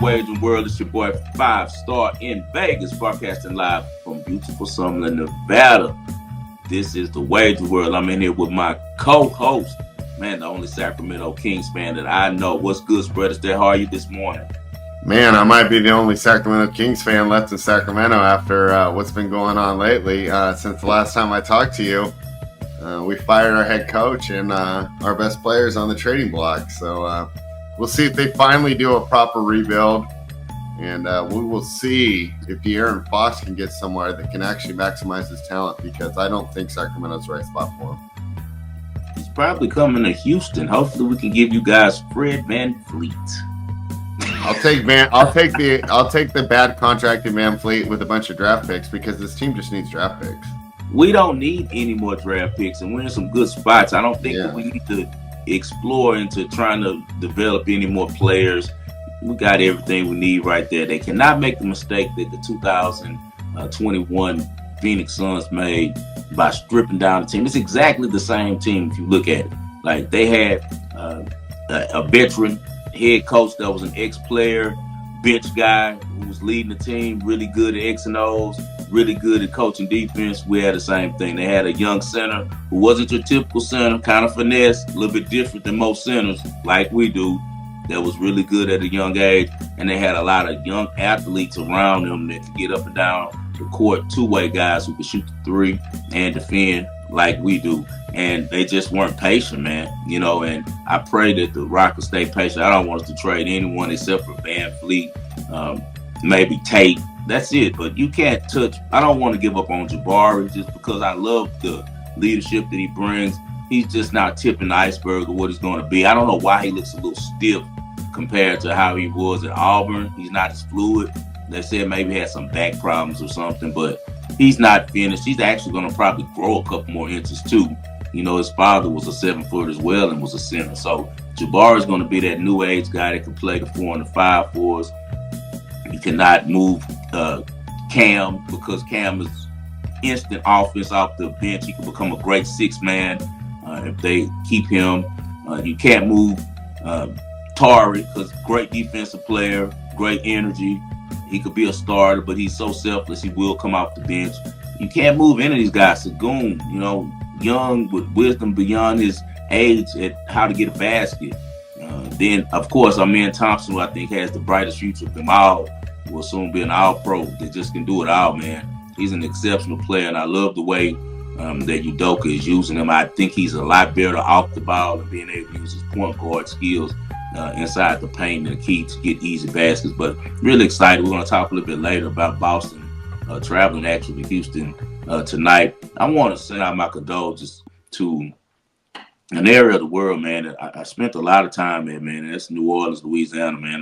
wagering world? It's your boy Five Star in Vegas, broadcasting live from beautiful Summerlin, Nevada. This is the wagering world. I'm in here with my co-host, man, the only Sacramento Kings fan that I know. What's good, spreaders? There, how are you this morning? Man, I might be the only Sacramento Kings fan left in Sacramento after what's been going on lately. Since the last time I talked to you, we fired our head coach and our best players on the trading block. So we'll see if they finally do a proper rebuild. And we will see if De'Aaron Fox can get somewhere that can actually maximize his talent, because I don't think Sacramento's the right spot for him. He's probably coming to Houston. Hopefully we can give you guys Fred VanVleet. I'll take the bad contracted VanVleet with a bunch of draft picks, because this team just needs draft picks. We don't need any more draft picks, and we're in some good spots. I don't think that we need to explore into trying to develop any more players. We got everything we need right there. They cannot make the mistake that the 2021 Phoenix Suns made by stripping down the team. It's exactly the same team if you look at it. Like, they had a veteran head coach that was an ex-player, bench guy who was leading the team, really good at X and O's, really good at coaching defense. We had the same thing. They had a young center who wasn't your typical center, kind of finesse, a little bit different than most centers like we do, that was really good at a young age. And they had a lot of young athletes around them that could get up and down the court, two-way guys who could shoot the three and defend like we do. And they just weren't patient, man. You know, and I pray that the Rockets stay patient. I don't want us to trade anyone except for VanVleet, maybe Tate. That's it. But you can't touch. I don't want to give up on Jabari just because I love the leadership that he brings. He's just not tipping the iceberg of what he's going to be. I don't know why he looks a little stiff compared to how he was at Auburn. He's not as fluid. They said maybe he had some back problems or something, but he's not finished. He's actually going to probably grow a couple more inches too. You know, his father was a 7-foot as well and was a center. So Jabari is going to be that new age guy that can play the 4 and the 5 for us. You cannot move Cam, because Cam is instant offense off the bench. He can become a great 6-man if they keep him. You can't move Tari, because great defensive player, great energy. He could be a starter, but he's so selfless, he will come off the bench. You can't move any of these guys. Sagoon, you know, young with wisdom beyond his age at how to get a basket. Then, of course, our man Thompson, who I think has the brightest future of them all, will soon be an all-pro that just can do it all, man. He's an exceptional player, and I love the way that Udoka is using him. I think he's a lot better off the ball and being able to use his point guard skills inside the paint and the key to get easy baskets. But really excited. We're going to talk a little bit later about Boston traveling actually to Houston tonight. I want to send out my condolences to an area of the world, man, that I spent a lot of time in, man, and that's New Orleans, Louisiana, man.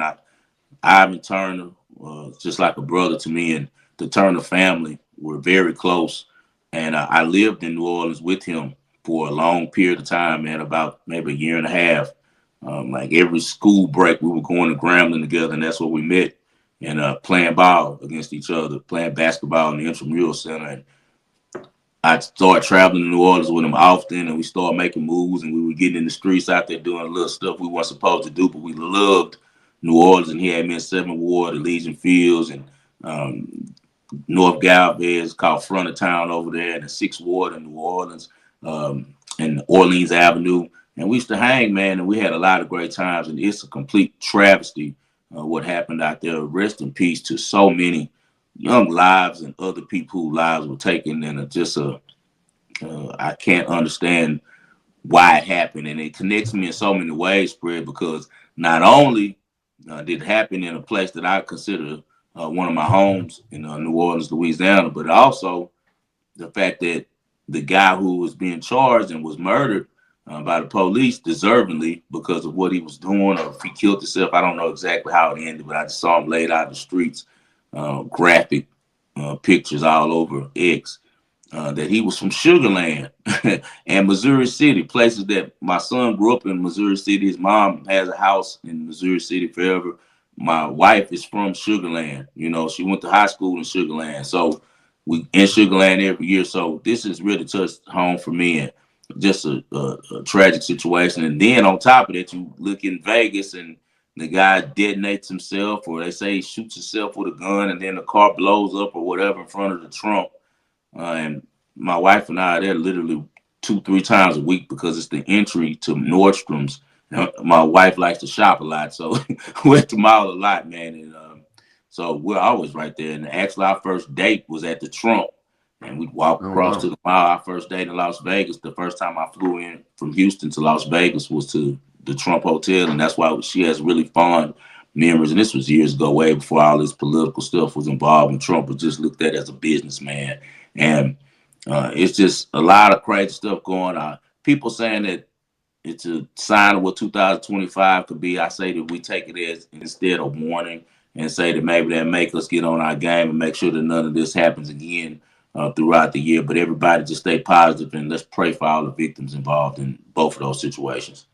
Ivan Turner, just like a brother to me, and the Turner family were very close. And I lived in New Orleans with him for a long period of time, man, about maybe a year and a half. Like every school break, we were going to Grambling together, and that's where we met, and playing ball against each other, playing basketball in the Intramural Center. And I started traveling to New Orleans with him often, and we started making moves, and we were getting in the streets out there doing little stuff we weren't supposed to do, but we loved New Orleans. And he had me in 7th Ward, Elysian Fields, and North Galvez, called Front of Town over there, and the 6th Ward in New Orleans, and Orleans Avenue. And we used to hang, man, and we had a lot of great times. And it's a complete travesty what happened out there. Rest in peace to so many young lives and other people whose lives were taken. And I can't understand why it happened. And it connects me in so many ways, Fred, because not only did it happen in a place that I consider one of my homes in New Orleans, Louisiana, but also the fact that the guy who was being charged and was murdered by the police deservingly because of what he was doing, or if he killed himself, I don't know exactly how it ended, but I just saw him laid out in the streets, graphic pictures all over X, that he was from Sugar Land and Missouri City, places that my son grew up in. Missouri City. His mom has a house in Missouri City forever. My wife is from Sugar Land. You know, she went to high school in Sugar Land. So we in Sugar Land every year. So this has really touched home for me, and just a tragic situation. And then on top of that, you look in Vegas and the guy detonates himself, or they say he shoots himself with a gun, and then the car blows up or whatever in front of the trunk. And my wife and I, they're literally 2-3 times a week because it's the entry to Nordstrom's. My wife likes to shop a lot, so we're at the mall a lot, man. And so we're always right there. And actually, our first date was at the Trump, and we walked across to the mall. Our first date in Las Vegas, the first time I flew in from Houston to Las Vegas was to the Trump Hotel, and that's why she has really fond memories. And this was years ago, way before all this political stuff was involved. And Trump was just looked at as a businessman, and it's just a lot of crazy stuff going on. People saying that it's a sign of what 2025 could be. I say that we take it as instead of warning, and say that maybe that make us get on our game and make sure that none of this happens again throughout the year. But everybody just stay positive, and let's pray for all the victims involved in both of those situations.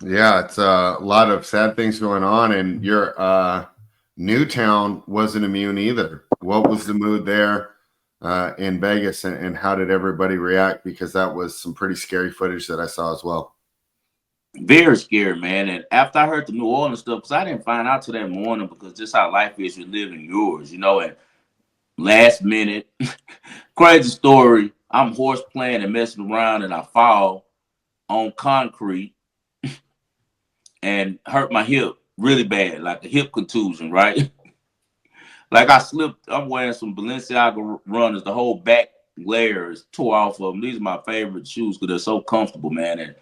Yeah, it's a lot of sad things going on, and your Newtown wasn't immune either. What was the mood there in Vegas, and how did everybody react? Because that was some pretty scary footage that I saw as well. Very scary, man. And after I heard the New Orleans stuff, because I didn't find out till that morning, because just how life is, you're living yours, you know. And last minute, crazy story. I'm horse playing and messing around, and I fall on concrete and hurt my hip really bad, like a hip contusion, right? Like I slipped. I'm wearing some Balenciaga runners. The whole back layers tore off of them. These are my favorite shoes because they're so comfortable, man. And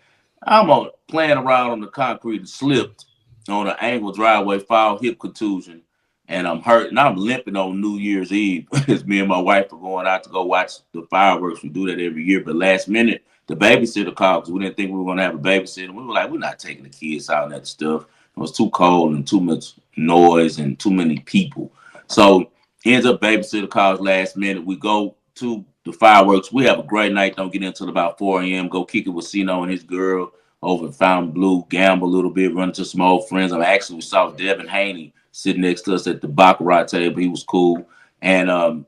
I'm playing around on the concrete and slipped on an angle driveway, fall, hip contusion, and I'm hurt. And I'm limping on New Year's Eve as me and my wife are going out to go watch the fireworks. We do that every year. But last minute, the babysitter called because we didn't think we were going to have a babysitter. We were like, we're not taking the kids out and that stuff. It was too cold and too much noise and too many people. So ends up babysitter calls last minute. We go to the fireworks. We have a great night. Don't get in until about 4 a.m. Go kick it with Sino and his girl over at Fontainebleau, gamble a little bit, run into some old friends. We saw Devin Haney sitting next to us at the Baccarat table. He was cool. And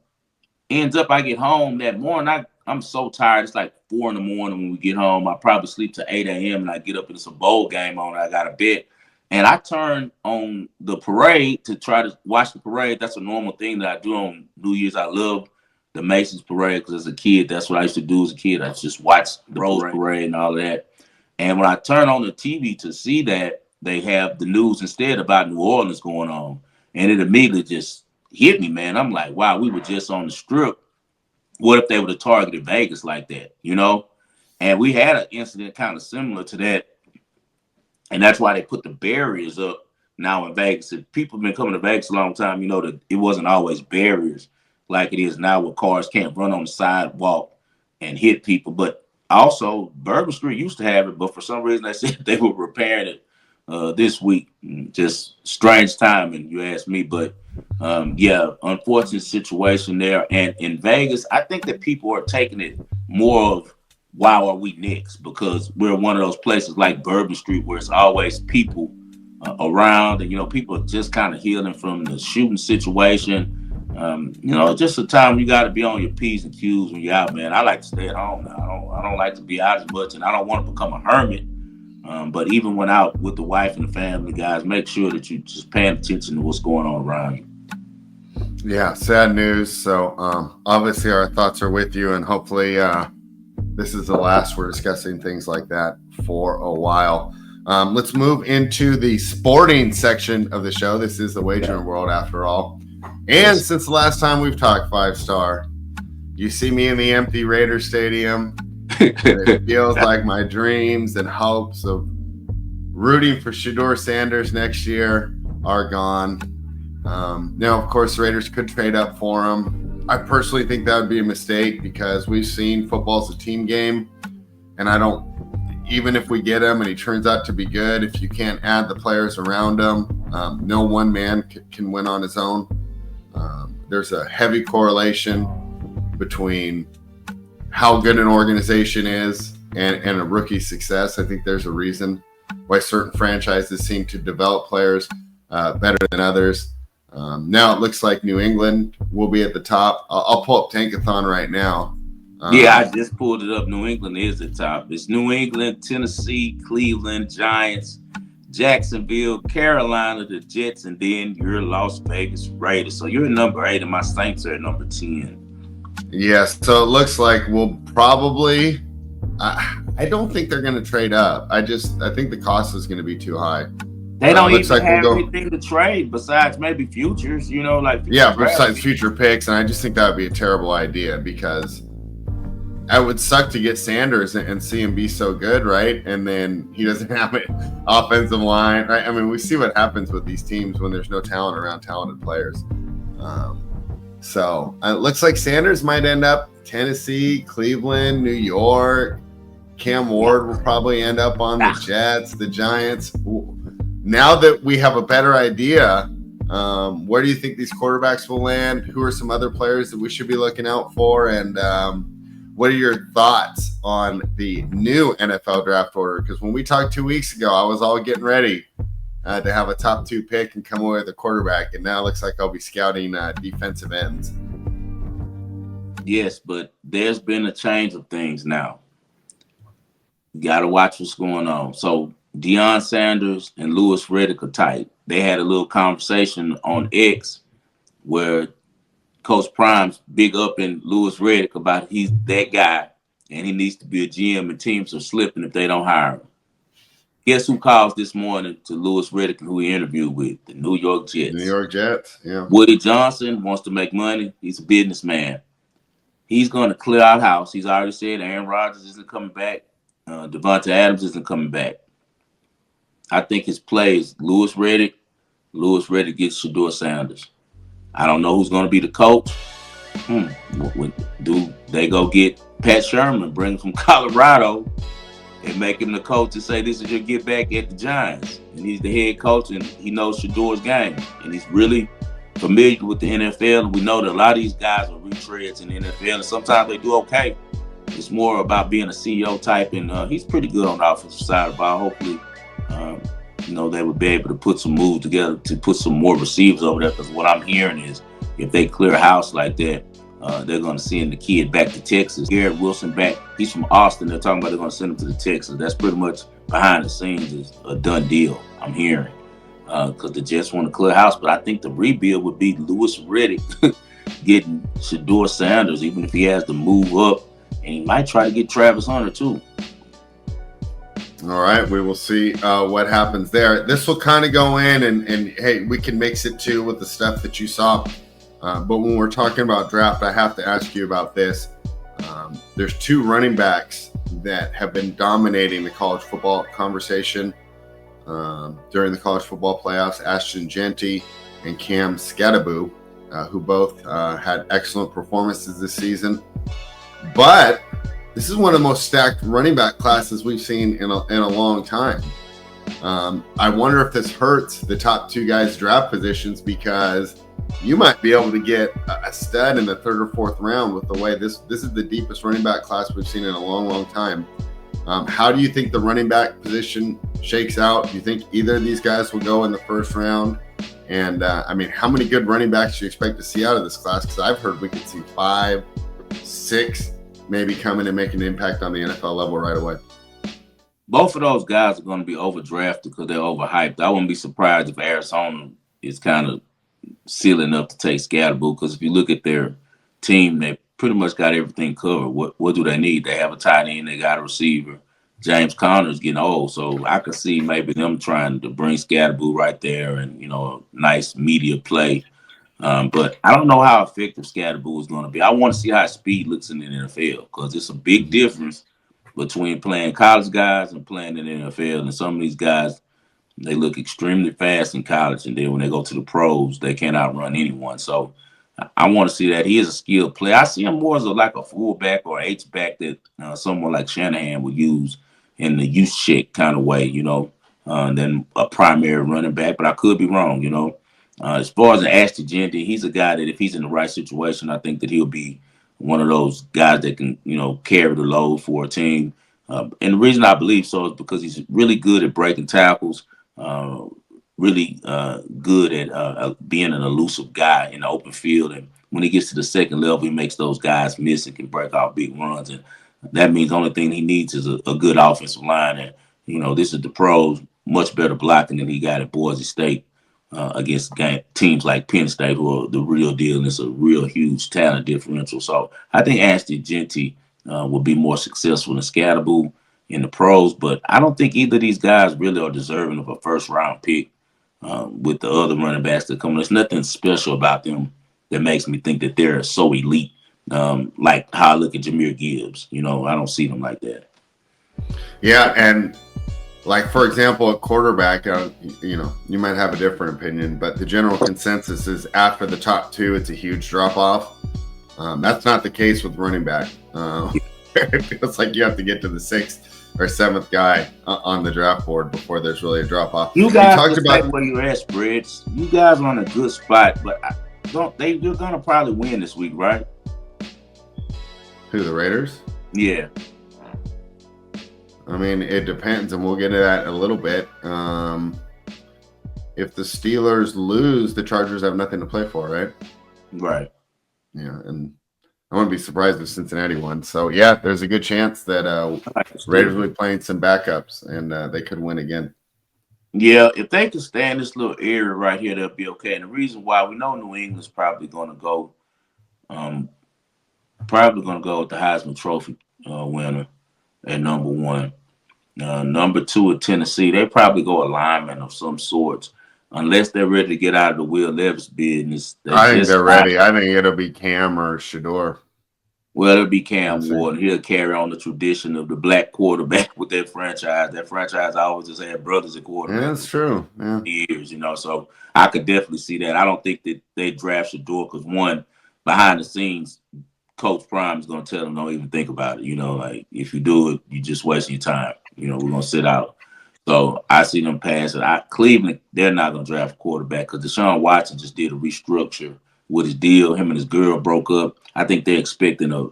ends up I get home that morning. I'm so tired. It's like 4 in the morning when we get home. I probably sleep to 8 a.m. and I get up and it's a bowl game on. I got a bet. And I turn on the parade to try to watch the parade. That's a normal thing that I do on New Year's. I love the Macy's parade because as a kid, that's what I used to do as a kid. I just watch the Rose Parade and all that. And when I turn on the TV to see that, they have the news instead about New Orleans going on. And it immediately just hit me, man. I'm like, wow, we were just on the Strip. What if they would have targeted Vegas like that, you know? And we had an incident kind of similar to that. And that's why they put the barriers up now in Vegas. If people have been coming to Vegas a long time, you know that it wasn't always barriers like it is now where cars can't run on the sidewalk and hit people. But also, Bourbon Street used to have it, but for some reason they said they were repairing it this week. Just strange timing, you ask me. But yeah, unfortunate situation there. And in Vegas, I think that people are taking it more of, why are we next? Because we're one of those places like Bourbon Street where it's always people around, and you know, people are just kind of healing from the shooting situation. You know, just a time you got to be on your P's and Q's when you're out, man. I like to stay at home now. I don't like to be out as much, and I don't want to become a hermit. But even when out with the wife and the family, guys, make sure that you just paying attention to what's going on around you. Yeah, sad news. So obviously our thoughts are with you, and hopefully this is the last we're discussing things like that for a while. Let's move into the sporting section of the show. This is the wagering world after all. And since the last time we've talked 5-star, you see me in the empty Raider Stadium. It feels like my dreams and hopes of rooting for Shedeur Sanders next year are gone. Now, of course, the Raiders could trade up for him. I personally think that would be a mistake because we've seen football's a team game, and even if we get him and he turns out to be good, if you can't add the players around him, no one man can win on his own. There's a heavy correlation between how good an organization is and a rookie's success. I think there's a reason why certain franchises seem to develop players better than others. Now it looks like New England will be at the top. I'll pull up Tankathon right now. Yeah, I just pulled it up. New England is the top. It's New England, Tennessee, Cleveland, Giants, Jacksonville, Carolina, the Jets, and then your Las Vegas Raiders. So you're at number 8, and my Saints are at number 10. Yeah, so it looks like we'll probably. I don't think they're going to trade up. I think the cost is going to be too high. They don't looks even like we'll have go. anything to trade besides maybe futures, like future Yeah, draft besides picks. future picks, and I just think that would be a terrible idea because it would suck to get Sanders and see him be so good, right? And then he doesn't have an offensive line, right? I mean, we see what happens with these teams when there's no talent around talented players. So it looks like Sanders might end up Tennessee, Cleveland, New York. Cam Ward will probably end up on the Jets, the Giants. Now that we have a better idea, where do you think these quarterbacks will land? Who are some other players that we should be looking out for? And what are your thoughts on the new NFL draft order? Because when we talked 2 weeks ago, I was all getting ready to have a top 2 pick and come away with a quarterback. And now it looks like I'll be scouting defensive ends. Yes, but there's been a change of things now. You got to watch what's going on. So Deion Sanders and Louis Riddick are tight. They had a little conversation on X where Coach Prime's big up in Louis Riddick about he's that guy and he needs to be a GM and teams are slipping if they don't hire him. Guess who calls this morning to Louis Riddick and who he interviewed with? The New York Jets. New York Jets, yeah. Woody Johnson wants to make money. He's a businessman. He's going to clear out house. He's already said Aaron Rodgers isn't coming back. Devontae Adams isn't coming back. I think his play is Louis Riddick. Louis Riddick gets Shedeur Sanders. I don't know who's going to be the coach. Do they go get Pat Sherman, bring him from Colorado, and make him the coach and say, this is your get back at the Giants? And he's the head coach, and he knows Shedeur's game. And he's really familiar with the NFL. And we know that a lot of these guys are retreads in the NFL, and sometimes they do okay. It's more about being a CEO type, and he's pretty good on the offensive side of the ball. Hopefully, they would be able to put some moves together to put some more receivers over there, because what I'm hearing is if they clear a house like that, they're going to send the kid back to Texas. Garrett Wilson back. He's from Austin. They're talking about they're going to send him to the Texas. That's pretty much behind the scenes is a done deal, I'm hearing, because the Jets want to clear house. But I think the rebuild would be Louis Riddick getting Shedeur Sanders, even if he has to move up. And he might try to get Travis Hunter, too. All right, we will see what happens there. This will kind of go in, and hey, we can mix it, too, with the stuff that you saw. But when we're talking about draft, I have to ask you about this. There's 2 running backs that have been dominating the college football conversation during the college football playoffs, Ashton Jeanty and Cam Skattebo, who both had excellent performances this season. But this is one of the most stacked running back classes we've seen in a long time. I wonder if this hurts the top 2 guys' draft positions, because you might be able to get a stud in the 3rd or 4th round with the way this is the deepest running back class we've seen in a long, long time. How do you think the running back position shakes out? Do you think either of these guys will go in the 1st round? And how many good running backs do you expect to see out of this class? Because I've heard we could see 5, 6 maybe coming and making an impact on the NFL level right away. Both of those guys are going to be overdrafted because they're overhyped. I wouldn't be surprised if Arizona is kind of silly enough to take Skattebo, because if you look at their team, they pretty much got everything covered. What do they need? They have a tight end. They got a receiver. James Conner's getting old, so I could see maybe them trying to bring Skattebo right there and, a nice media play. But I don't know how effective Skattebo is going to be. I want to see how his speed looks in the NFL, because it's a big difference between playing college guys and playing in the NFL. And some of these guys, they look extremely fast in college, and then when they go to the pros, they can't outrun anyone. So I want to see that. He is a skilled player. I see him more as like a fullback or H-back that someone like Shanahan would use in the youth check kind of way, than a primary running back. But I could be wrong, As far as Ashton Jeanty, he's a guy that if he's in the right situation, I think that he'll be one of those guys that can, carry the load for a team. And the reason I believe so is because he's really good at breaking tackles, really good at being an elusive guy in the open field. And when he gets to the second level, he makes those guys miss and can break off big runs. And that means the only thing he needs is a good offensive line. And, this is the pros. much better blocking than he got at Boise State against teams like Penn State, who are the real deal, and it's a real huge talent differential. So I think Ashton Genty will be more successful than Scatterboo in the pros, but I don't think either of these guys really are deserving of a first round pick with the other running backs that come. There's nothing special about them that makes me think that they're so elite. Like how I look at Jahmyr Gibbs, I don't see them like that. Yeah, and like for example, a quarterback, you might have a different opinion, but the general consensus is after the top two, it's a huge drop off. That's not the case with running back. It feels like you have to get to the sixth or seventh guy on the draft board before there's really a drop off. You guys talked about where you're at, spreads. You guys are on a good spot, but you're gonna probably win this week, right? Who, the Raiders? Yeah. I mean, it depends, and we'll get to that in a little bit. If the Steelers lose, the Chargers have nothing to play for, right? Right. Yeah, and I wouldn't be surprised if Cincinnati won. So, yeah, there's a good chance that Raiders will be playing some backups, and they could win again. Yeah, if they can stay in this little area right here, they'll be okay. And the reason why, we know New England's probably going to go with the Heisman Trophy winner at number one. Number two at Tennessee, they probably go a lineman of some sorts, unless they're ready to get out of the Will Levis business. I think they're ready. I think it'll be Cam or Shador. Well, it'll be Cam Ward. He'll carry on the tradition of the black quarterback with that franchise. That franchise always just had brothers at quarterback. Yeah, that's true. Yeah. Years, so I could definitely see that. I don't think that they draft Shador because, one, behind the scenes, Coach Prime is going to tell them don't even think about it. Like if you do it, you're just wasting your time. We're going to sit out. So I see them pass it. Cleveland, they're not going to draft a quarterback because Deshaun Watson just did a restructure with his deal. Him and his girl broke up. I think they're expecting a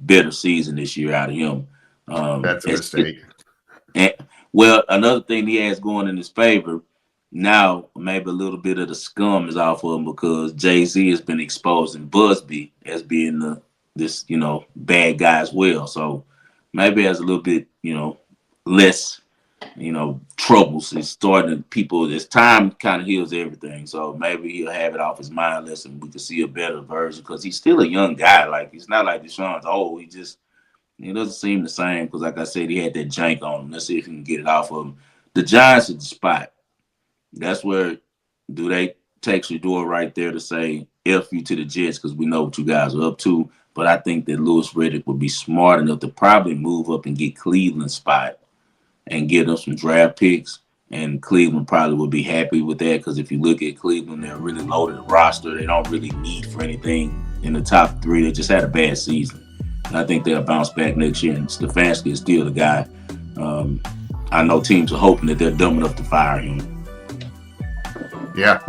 better season this year out of him. That's a mistake. Well, another thing he has going in his favor, now maybe a little bit of the scum is off of him because Jay-Z has been exposing Busby as being this bad guy as well. So maybe has a little bit, less, troubles. It's starting to as time kind of heals everything. So maybe he'll have it off his mind less and we can see a better version because he's still a young guy. Like, it's not like Deshaun's old. He doesn't seem the same because, like I said, he had that jank on him. Let's see if he can get it off of him. The Giants are the spot. That's where do they take Shador right there to say F you to the Jets because we know what you guys are up to. But I think that Louis Riddick would be smart enough to probably move up and get Cleveland's spot and get them some draft picks. And Cleveland probably would be happy with that because if you look at Cleveland, they're a really loaded roster. They don't really need for anything in the top three. They just had a bad season. And I think they'll bounce back next year. And Stefanski is still the guy. I know teams are hoping that they're dumb enough to fire him. Yeah,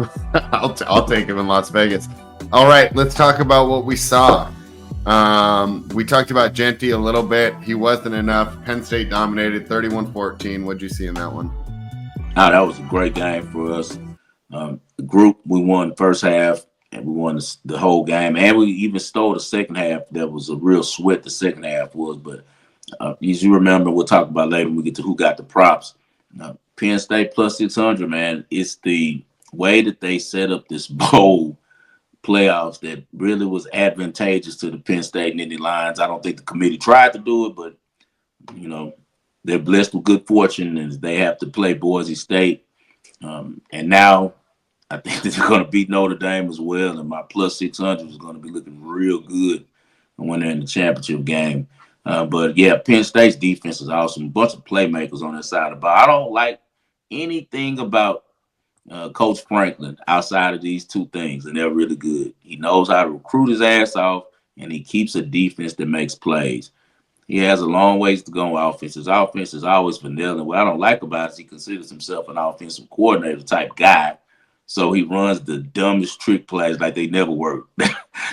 I'll take him in Las Vegas. All right, let's talk about what we saw. We talked about Genty a little bit. He wasn't enough. Penn State dominated 31-14. What'd you see in that one? Oh, that was a great game for us. The group, we won the first half, and we won the whole game. And we even stole the second half. That was a real sweat the second half was. But as you remember, we'll talk about later when we get to who got the props. Penn State plus 600, man. It's the way that they set up this bowl playoffs that really was advantageous to the Penn State and Indy Lions. I don't think the committee tried to do it, but, they're blessed with good fortune and they have to play Boise State. And now I think that they're going to beat Notre Dame as well. And my plus 600 is going to be looking real good when they're in the championship game. But, yeah, Penn State's defense is awesome. A bunch of playmakers on that side of the ball. I don't like anything about Coach Franklin outside of these two things, and they're really good. He knows how to recruit his ass off, and he keeps a defense that makes plays. He has a long ways to go on offense. His offense is always vanilla. And what I don't like about it is he considers himself an offensive coordinator type guy. So he runs the dumbest trick plays like they never work.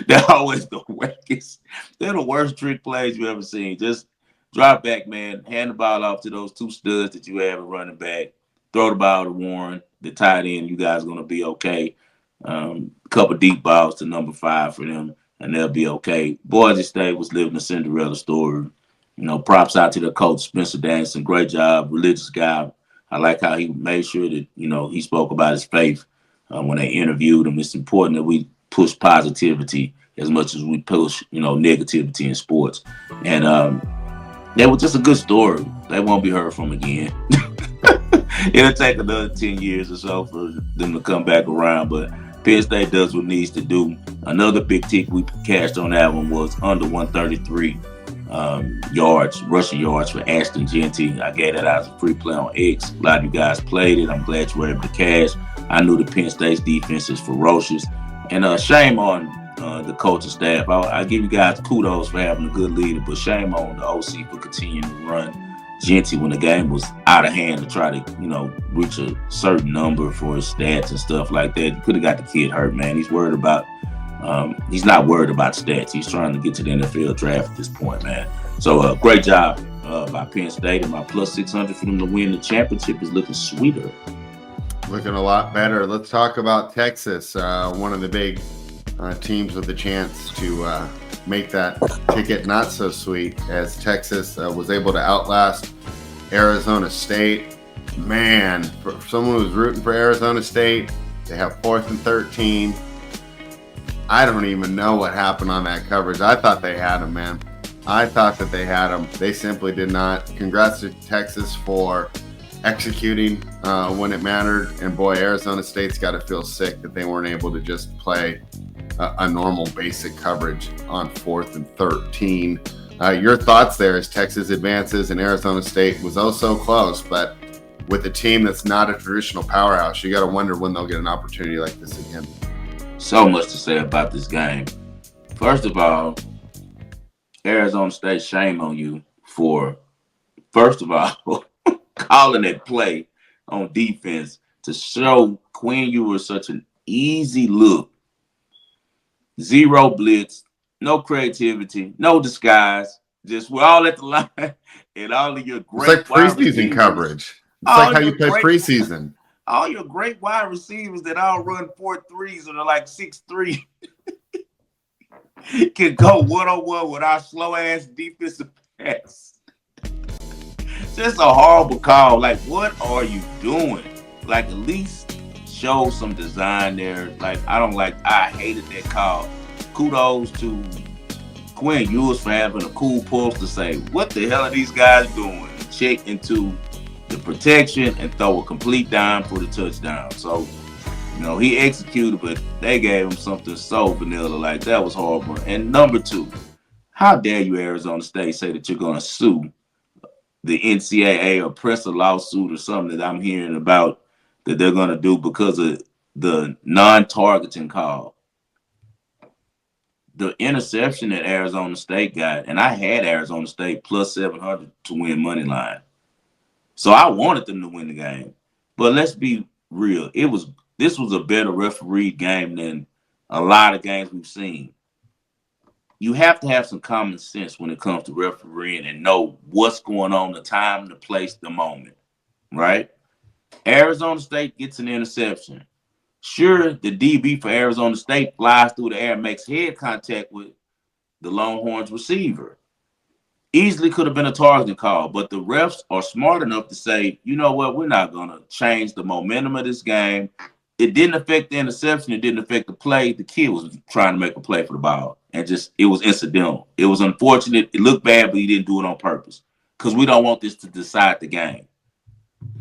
They're always the weakest. They're the worst trick plays you ever seen. Just drop back, man. Hand the ball off to those two studs that you have at running back. Throw the ball to Warren, the tight end. You guys are going to be okay. Couple deep balls to number 5 for them, and they'll be okay. Boise State was living a Cinderella story. Props out to the coach, Spencer Danielson. Great job, religious guy. I like how he made sure that, he spoke about his faith when they interviewed him. It's important that we push positivity as much as we push, negativity in sports. And that was just a good story. They won't be heard from again. It'll take another 10 years or so for them to come back around, but Penn State does what needs to do. Another big tick we cashed on that one was under 133 yards, rushing yards for Ashton Genty. I gave that out as a free play on X. A lot of you guys played it. I'm glad you were able to cash. I knew the Penn State's defense is ferocious. And shame on the coaching staff. I give you guys kudos for having a good leader, but shame on the OC for continuing to run Genty when the game was out of hand to try to, reach a certain number for his stats and stuff like that. You could have got the kid hurt, man. He's not worried about stats. He's trying to get to the NFL draft at this point, man. So great job by Penn State, and my plus 600 for them to win the championship is looking sweeter. Looking a lot better. Let's talk about Texas, one of the big teams with the chance to make that ticket not so sweet, as Texas was able to outlast Arizona State. Man, for someone who's rooting for Arizona State, they have 4th and 13. I don't even know what happened on that coverage. I thought they had him, man. I thought that they had him. They simply did not. Congrats to Texas for executing when it mattered. And boy, Arizona State's got to feel sick that they weren't able to just play a normal basic coverage on 4th and 13. Your thoughts there as Texas advances and Arizona State was oh so close, but with a team that's not a traditional powerhouse, you got to wonder when they'll get an opportunity like this again. So much to say about this game. First of all, Arizona State, shame on you for, first of all, calling that play on defense to show Quinn you were such an easy look. Zero blitz, no creativity, no disguise. Just we're all at the line, and all of your great it's like preseason coverage. It's like how you play preseason. All your great wide receivers that all run 4.3s and are like 6'3" can go one-on-one with our slow-ass defensive pass. Just a horrible call. Like, what are you doing? Like, at least show some design there. Like, I hated that call. Kudos to Quinn Ewers for having a cool pulse to say, what the hell are these guys doing? Check into the protection and throw a complete dime for the touchdown. So, he executed, but they gave him something so vanilla. Like, that was horrible. And number 2, how dare you, Arizona State, say that you're going to sue the NCAA or press a lawsuit or something that I'm hearing about that they're going to do because of the non-targeting call. The interception that Arizona State got, and I had Arizona State plus 700 to win money line. So I wanted them to win the game. But let's be real. This was a better refereed game than a lot of games we've seen. You have to have some common sense when it comes to refereeing and know what's going on, the time, the place, the moment, right? Arizona State gets an interception. Sure, the DB for Arizona State flies through the air and makes head contact with the Longhorns receiver. Easily could have been a targeting call, but the refs are smart enough to say, you know what, we're not going to change the momentum of this game. It didn't affect the interception. It didn't affect the play. The kid was trying to make a play for the ball, and it was incidental. It was unfortunate. It looked bad, but he didn't do it on purpose because we don't want this to decide the game.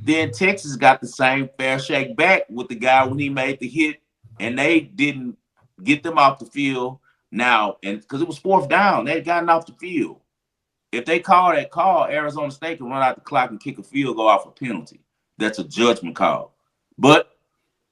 Then Texas got the same fair shake back with the guy when he made the hit, and they didn't get them off the field now, and because it was 4th down, they had gotten off the field. If they call that call, Arizona State can run out the clock and kick a field goal off a penalty. That's a judgment call. But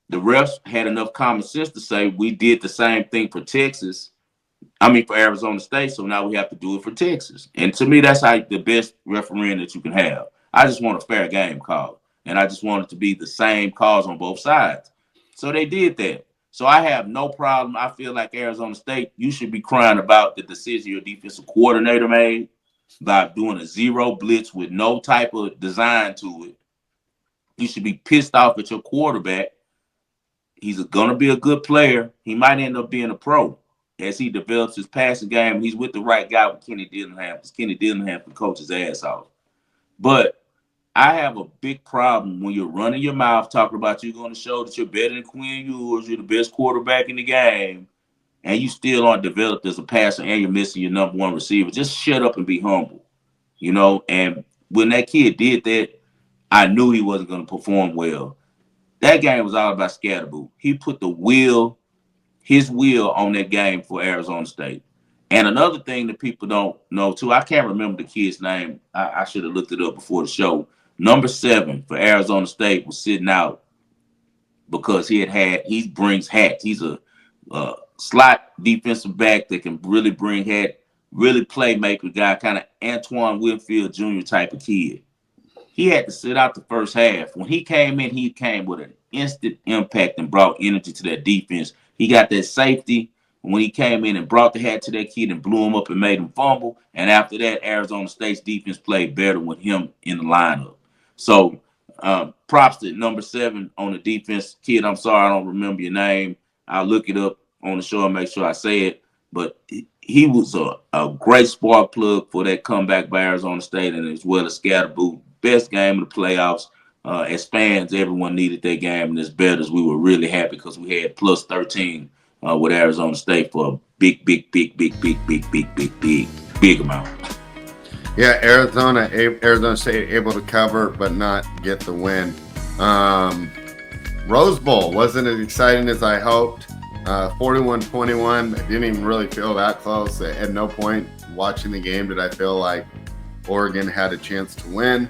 the refs had enough common sense to say we did the same thing for for Arizona State, so now we have to do it for Texas. And to me, that's the best refereeing that you can have. I just want a fair game call, and I just want it to be the same calls on both sides. So they did that. So I have no problem. I feel like Arizona State, you should be crying about the decision your defensive coordinator made by doing a zero blitz with no type of design to it. You should be pissed off at your quarterback. He's going to be a good player. He might end up being a pro as he develops his passing game. He's with the right guy with Kenny Dillingham, because Kenny Dillingham can coach his ass off. But I have a big problem when you're running your mouth talking about you're going to show that you're better than Quinn Ewers, you're the best quarterback in the game, and you still aren't developed as a passer and you're missing your number one receiver. Just shut up and be humble, you know? And when that kid did that, I knew he wasn't going to perform well. That game was all about Scatterboo. He put his will on that game for Arizona State. And another thing that people don't know too, I can't remember the kid's name. I should have looked it up before the show. Number 7 for Arizona State was sitting out because he brings hats. He's a slot defensive back that can really bring hat, really playmaker guy, kind of Antoine Winfield Jr. type of kid. He had to sit out the first half. When he came in, he came with an instant impact and brought energy to that defense. He got that safety when he came in and brought the hat to that kid and blew him up and made him fumble. And after that, Arizona State's defense played better with him in the lineup. So props to number 7 on the defense. Kid, I'm sorry I don't remember your name. I'll look it up on the show and make sure I say it. But he was a great spark plug for that comeback by Arizona State, and as well as Scatterboo. Best game of the playoffs. As fans, everyone needed that game, and as bettors, we were really happy because we had plus 13 with Arizona State for a big amount. Yeah, Arizona State able to cover but not get the win. Rose Bowl wasn't as exciting as I hoped. 41-21. I didn't even really feel that close. At no point watching the game did I feel like Oregon had a chance to win.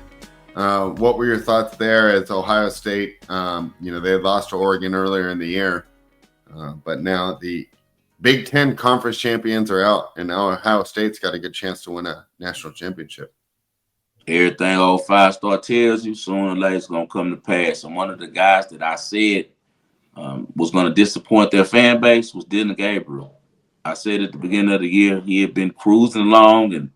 What were your thoughts there as Ohio State? They had lost to Oregon earlier in the year, but now the Big Ten conference champions are out, and now Ohio State's got a good chance to win a national championship. Everything old 5-star tells you, sooner or later it's going to come to pass. And one of the guys that I said was going to disappoint their fan base was Dylan Gabriel. I said at the beginning of the year he had been cruising along and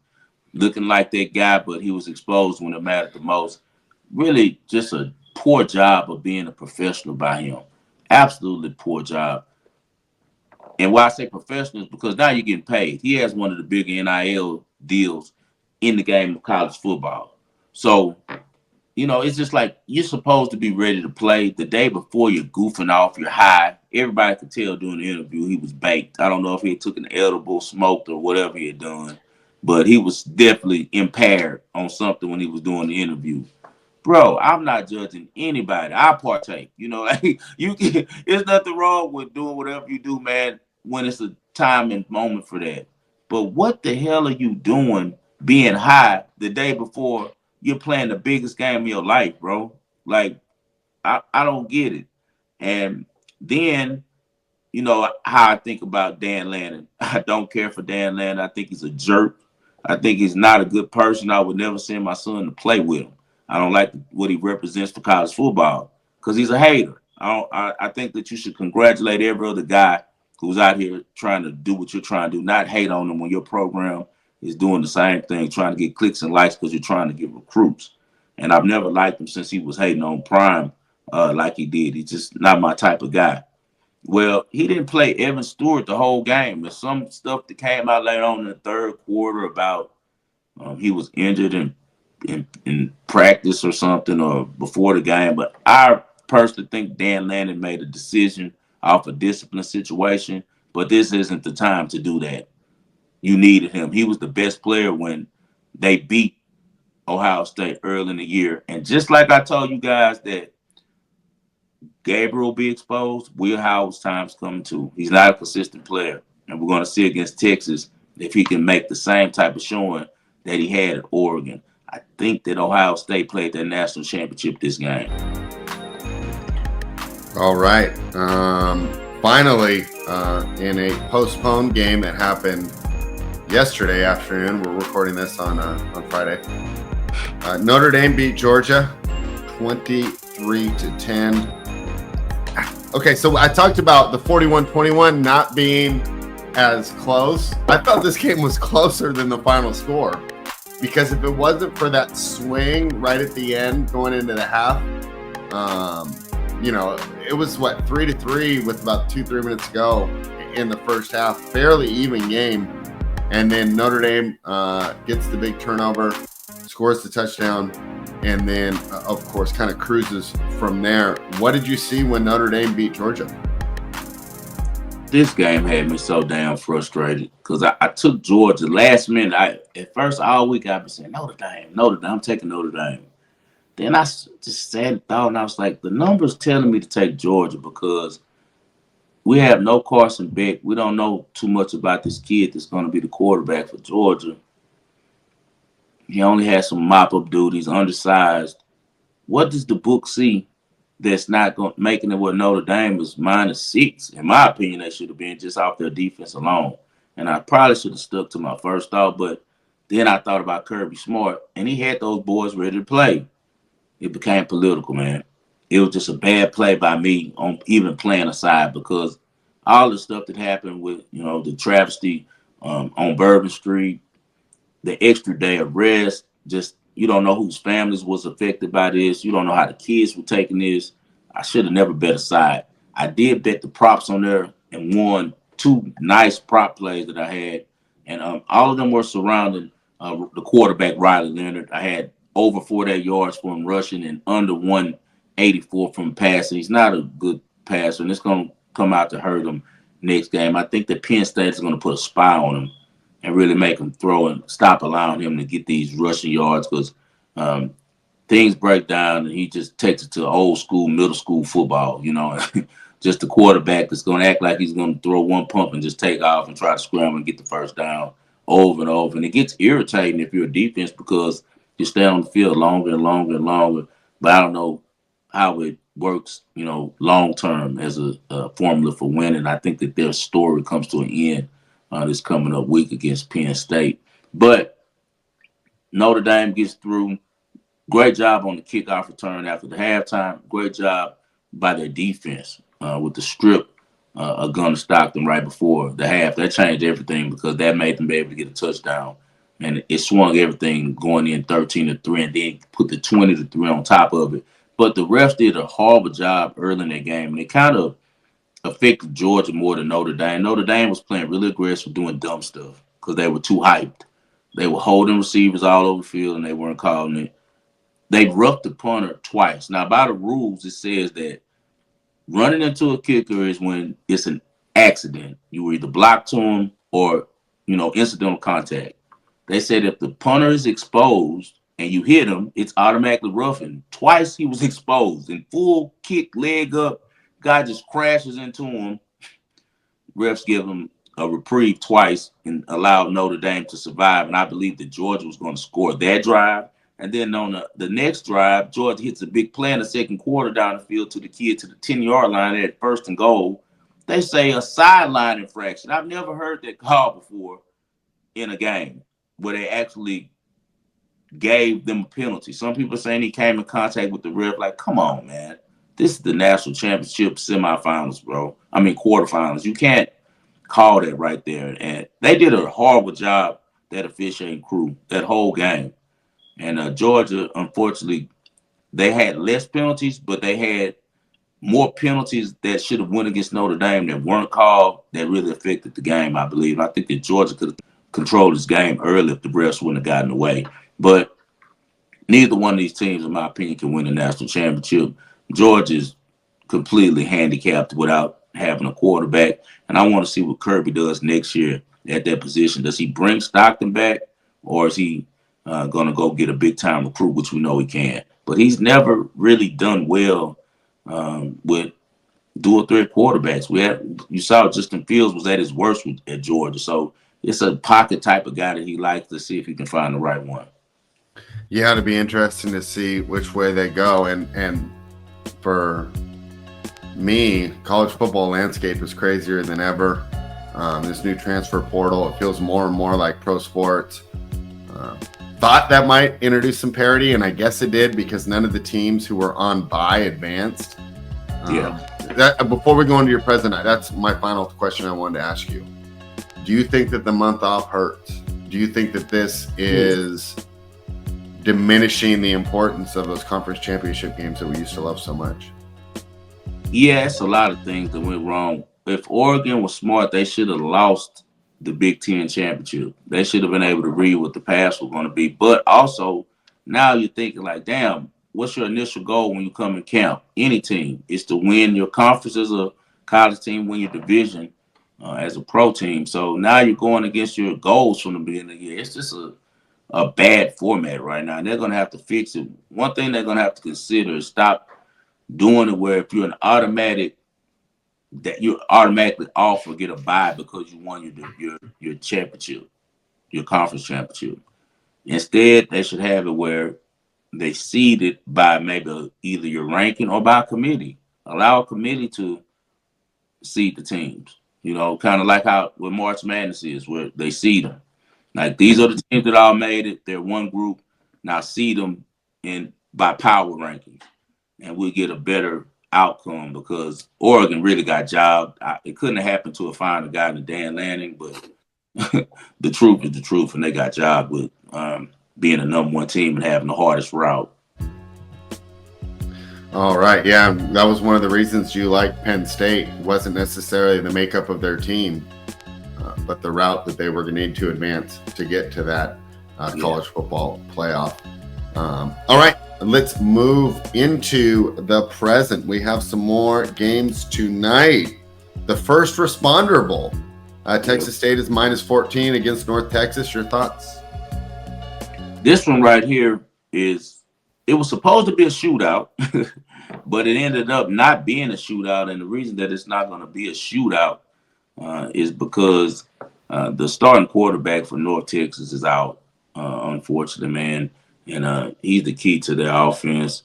looking like that guy, but he was exposed when it mattered the most. Really just a poor job of being a professional by him. Absolutely poor job. And why I say professional is because now you're getting paid. He has one of the bigger NIL deals in the game of college football. So, it's just like you're supposed to be ready to play. The day before you're goofing off, you're high. Everybody could tell during the interview he was baked. I don't know if he took an edible, smoked, or whatever he had done, but he was definitely impaired on something when he was doing the interview. Bro, I'm not judging anybody. I partake. There's nothing wrong with doing whatever you do, man, when it's a time and moment for that. But what the hell are you doing being high the day before you're playing the biggest game of your life, bro? Like, I don't get it. And then, how I think about Dan Lannon. I don't care for Dan Lannon. I think he's a jerk. I think he's not a good person. I would never send my son to play with him. I don't like what he represents for college football because he's a hater. I think that you should congratulate every other guy who's out here trying to do what you're trying to do, not hate on them when your program is doing the same thing, trying to get clicks and likes because you're trying to get recruits. And I've never liked him since he was hating on Prime like he did. He's just not my type of guy. Well, he didn't play Evan Stewart the whole game. There's some stuff that came out later on in the third quarter about he was injured in practice or something or before the game. But I personally think Dan Lannon made a decision off a discipline situation, but this isn't the time to do that. You needed him. He was the best player when they beat Ohio State early in the year. And just like I told you guys that Gabriel will be exposed, Will Howard's time's coming too. He's not a consistent player. And we're going to see against Texas if he can make the same type of showing that he had at Oregon. I think that Ohio State played their national championship this game. All right. Finally, in a postponed game that happened yesterday afternoon, we're recording this on Friday. Notre Dame beat Georgia 23-10. Okay, so I talked about the 41-21 not being as close. I thought this game was closer than the final score because if it wasn't for that swing right at the end going into the half, it was 3-3 with about 2-3 minutes to go in the first half, fairly even game. And then Notre Dame gets the big turnover scores the touchdown, and then, of course, kind of cruises from there. What did you see when Notre Dame beat Georgia? This game had me so damn frustrated because I took Georgia last minute. At first all week I've been saying Notre Dame, Notre Dame. I'm taking Notre Dame. Then just sat and thought, and I was like, the numbers telling me to take Georgia because we have no Carson Beck. We don't know too much about this kid that's going to be the quarterback for Georgia. He only has some mop-up duties, undersized. What does the book see that's not making it where Notre Dame is -6? In my opinion, they should have been just off their defense alone. And I probably should have stuck to my first thought, but then I thought about Kirby Smart, and he had those boys ready to play. It became political, man. It was just a bad play by me on even playing aside because all the stuff that happened with, the travesty on Bourbon Street, the extra day of rest, just you don't know whose families was affected by this. You don't know how the kids were taking this. I should have never bet aside. I did bet the props on there and won 2 nice prop plays that I had. And all of them were surrounding the quarterback, Riley Leonard. I had over 48 yards for him rushing and under 184 from passing. He's not a good passer, and it's going to come out to hurt him next game. I think that Penn State is going to put a spy on him and really make him throw and stop allowing him to get these rushing yards because things break down and he just takes it to old school, middle school football, just the quarterback that's going to act like he's going to throw one pump and just take off and try to scramble and get the first down over and over. And it gets irritating if you're a defense because you stay on the field longer and longer and longer. But I don't know how it works, long term as a formula for winning. I think that their story comes to an end this coming up week against Penn State. But Notre Dame gets through. Great job on the kickoff return after the halftime. Great job by their defense with the strip of Gunner Stockton right before the half. That changed everything because that made them be able to get a touchdown. And it swung everything going in 13-3 and then put the 20-3 on top of it. But the refs did a horrible job early in that game. And it kind of affected Georgia more than Notre Dame. Notre Dame was playing really aggressive, doing dumb stuff because they were too hyped. They were holding receivers all over the field and they weren't calling it. They roughed the punter twice. Now, by the rules, it says that running into a kicker is when it's an accident. You were either blocked to him or, incidental contact. They said if the punter is exposed and you hit him, it's automatically roughing. Twice he was exposed in full kick, leg up. Guy just crashes into him. Refs give him a reprieve twice and allowed Notre Dame to survive. And I believe that Georgia was going to score that drive. And then on the next drive, Georgia hits a big play in the second quarter down the field to the kid to the 10-yard line at 1st and goal. They say a sideline infraction. I've never heard that call before in a game where they actually gave them a penalty. Some people are saying he came in contact with the ref. Like, come on, man. This is the national championship semifinals, bro. I mean, quarterfinals. You can't call that right there. And they did a horrible job, that officiating crew, that whole game. And Georgia, unfortunately, they had less penalties, but they had more penalties that should have went against Notre Dame that weren't called that really affected the game, I believe. I think that Georgia could have controlled this game early if the refs wouldn't have gotten away. But neither one of these teams, in my opinion, can win a national championship. Georgia's completely handicapped without having a quarterback. And I want to see what Kirby does next year at that position. Does he bring Stockton back, or is he going to go get a big-time recruit, which we know he can? But he's never really done well with dual threat quarterbacks. You saw Justin Fields was at his worst at Georgia. So it's a pocket type of guy that he likes to see if he can find the right one. Yeah, it'll be interesting to see which way they go. And for me, college football landscape is crazier than ever. This new transfer portal, it feels more and more like pro sports. Thought that might introduce some parity, and I guess it did because none of the teams who were on bye advanced. Before we go into your president, that's my final question I wanted to ask you. Do you think that the month off hurts? Do you think that this is diminishing the importance of those conference championship games that we used to love so much? Yeah, it's a lot of things that went wrong. If Oregon was smart, they should have lost the Big Ten championship. They should have been able to read what the pass was going to be. But also, now you're thinking like, damn, what's your initial goal when you come in camp? Any team is to win your conference as a college team, win your division as a pro team. So now you're going against your goals from the beginning of the year. It's just a bad format right now. And they're going to have to fix it. One thing they're going to have to consider is stop doing it where if you're an automatic that you're automatically off or get a bye because you won your championship, your conference championship. Instead, they should have it where they seed it by maybe either your ranking or by a committee. Allow a committee to seed the teams. You know, kind of like how what March Madness is, where they seed them. Like these are the teams that all made it. They're one group. Now seed them in by power rankings, and we'll get a better outcome because Oregon really got jobbed. It couldn't have happened to a finer guy than Dan Lanning, but the truth is the truth, and they got jobbed with being the number one team and having the hardest route. All right, yeah, that was one of the reasons you liked Penn State. Wasn't necessarily the makeup of their team, but the route that they were going to need to advance to get to that college football playoff. All right, let's move into the present. We have some more games tonight. The First Responder Bowl. Texas State is -14 against North Texas. Your thoughts? This one right here it was supposed to be a shootout, but it ended up not being a shootout. And the reason that it's not going to be a shootout is because the starting quarterback for North Texas is out, unfortunately, man. And he's the key to their offense.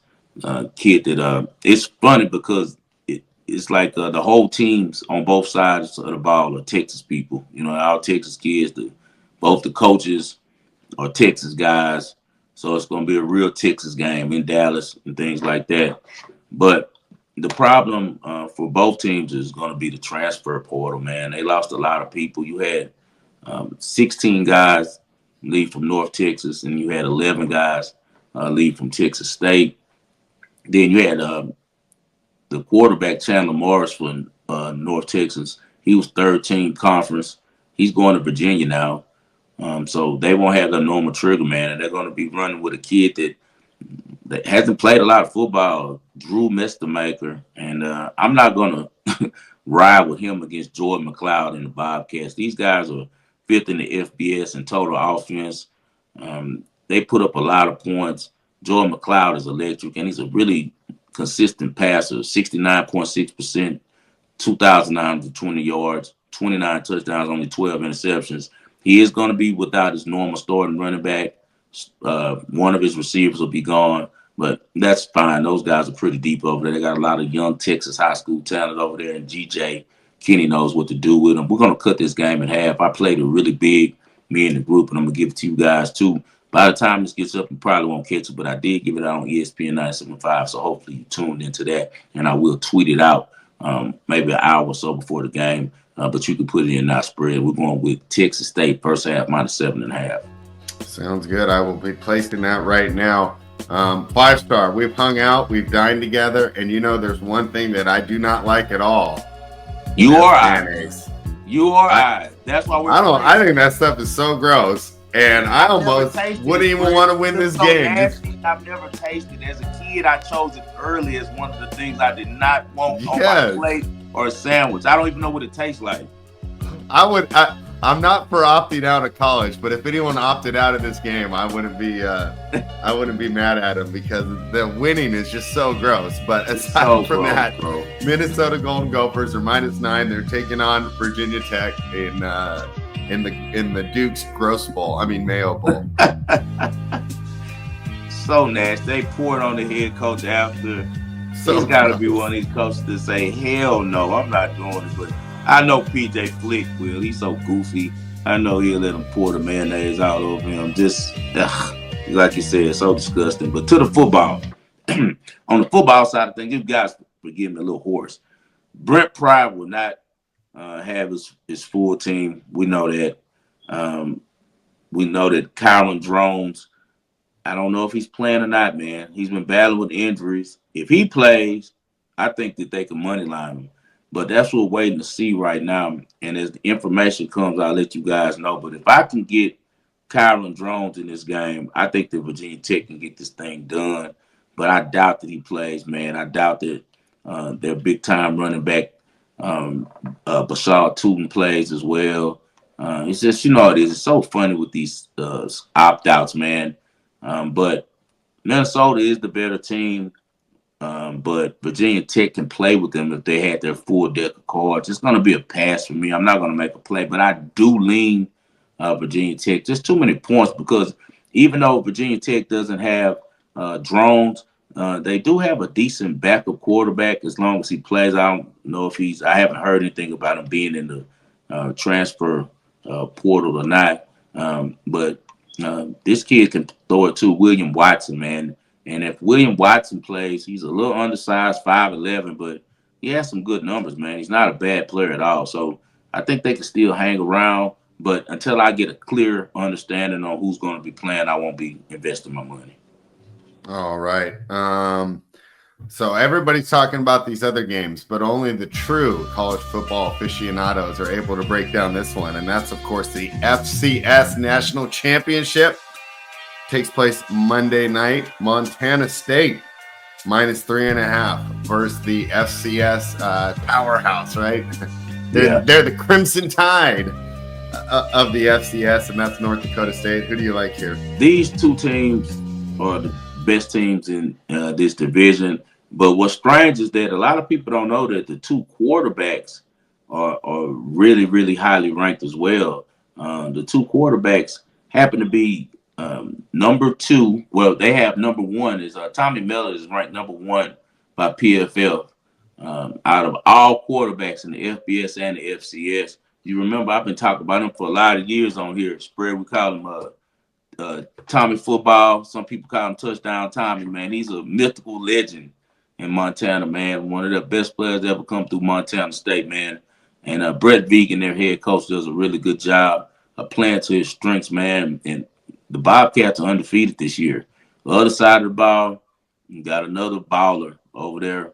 Kid that it's funny because it's like the whole teams on both sides of the ball are Texas people. You know, our Texas kids, both the coaches are Texas guys. So it's going to be a real Texas game in Dallas and things like that. But the problem for both teams is going to be the transfer portal, man. They lost a lot of people. You had 16 guys leave from North Texas, and you had 11 guys leave from Texas State. Then you had the quarterback, Chandler Morris, from North Texas. He was third team conference. He's going to Virginia now. So they won't have the normal trigger man, and they're going to be running with a kid that hasn't played a lot of football, Drew Mestermaker. And I'm not going to ride with him against Jordan McLeod and the Bobcats. These guys are fifth in the FBS in total offense. They put up a lot of points. Jordan McLeod is electric, and he's a really consistent passer, 69.6%, 2,920 yards, 29 touchdowns, only 12 interceptions. He is going to be without his normal starting running back. One of his receivers will be gone, but that's fine. Those guys are pretty deep over there. They got a lot of young Texas high school talent over there, and GJ Kenny knows what to do with them. We're going to cut this game in half. I played it really big, me and the group, and I'm going to give it to you guys too. By the time this gets up, you probably won't catch it, but I did give it out on ESPN 975, so hopefully you tuned into that, and I will tweet it out maybe an hour or so before the game. But you can put it in our spread. We're going with Texas State first half -7.5. Sounds good. I will be placing that right now. 5-star. We've hung out. We've dined together. And you know there's one thing that I do not like at all. You or I. You or I. That's why we're I think that stuff is so gross. And I almost wouldn't even want to win this game. I've never tasted it. As a kid, I chose it early as one of the things I did not want on my plate or a sandwich. I don't even know what it tastes like. I'm not for opting out of college, but if anyone opted out of this game, I wouldn't be mad at them because the winning is just so gross. But aside from that, Minnesota Golden Gophers are -9. They're taking on Virginia Tech in the Duke's Mayo Bowl. So nasty. They poured on the head coach after. He's got to be one of these coaches to say, hell no, I'm not doing it. But I know PJ Flick will. He's so goofy. I know he'll let him pour the mayonnaise all over him. Just, like you said, so disgusting. But to the football. On the football side of things, you guys forgive me a little hoarse. Brent Pry will not have his full team. We know that. We know that Kyron Drones, I don't know if he's playing or not, man. He's been battling with injuries. If he plays, I think that they can money line him. But that's what we're waiting to see right now. And as the information comes, I'll let you guys know. But if I can get Kyron Drones in this game, I think that Virginia Tech can get this thing done. But I doubt that he plays, man. I doubt that their big time running back, Bashar Tootin, plays as well. It's just, you know, it is. It's so funny with these opt outs, man. But Minnesota is the better team. But Virginia Tech can play with them if they had their full deck of cards. It's going to be a pass for me. I'm not going to make a play, but I do lean Virginia Tech. Just too many points because even though Virginia Tech doesn't have drones, they do have a decent backup quarterback as long as he plays. I don't know if I haven't heard anything about him being in the transfer portal or not. But this kid can throw it to William Watson, man. And if William Watson plays, he's a little undersized, 5'11", but he has some good numbers, man. He's not a bad player at all. So I think they can still hang around. But until I get a clear understanding on who's going to be playing, I won't be investing my money. All right. So everybody's talking about these other games, but only the true college football aficionados are able to break down this one. And that's, of course, the FCS National Championship. Takes place Monday night. Montana State -3.5 versus the FCS powerhouse, right? They're the Crimson Tide of the FCS, and that's North Dakota State. Who do you like here? These two teams are the best teams in this division. But what's strange is that a lot of people don't know that the two quarterbacks are really, really highly ranked as well. The two quarterbacks happen to be number two. Well, they have number one is Tommy Miller is ranked number one by PFF out of all quarterbacks in the FBS and the FCS. You remember I've been talking about him for a lot of years on here. Spread, we call him Tommy Football. Some people call him Touchdown Tommy, man. He's a mythical legend in Montana, man. One of the best players to ever come through Montana State, man. And Brett Vegan, their head coach, does a really good job of playing to his strengths, man. And the Bobcats are undefeated this year. The other side of the ball, you got another baller over there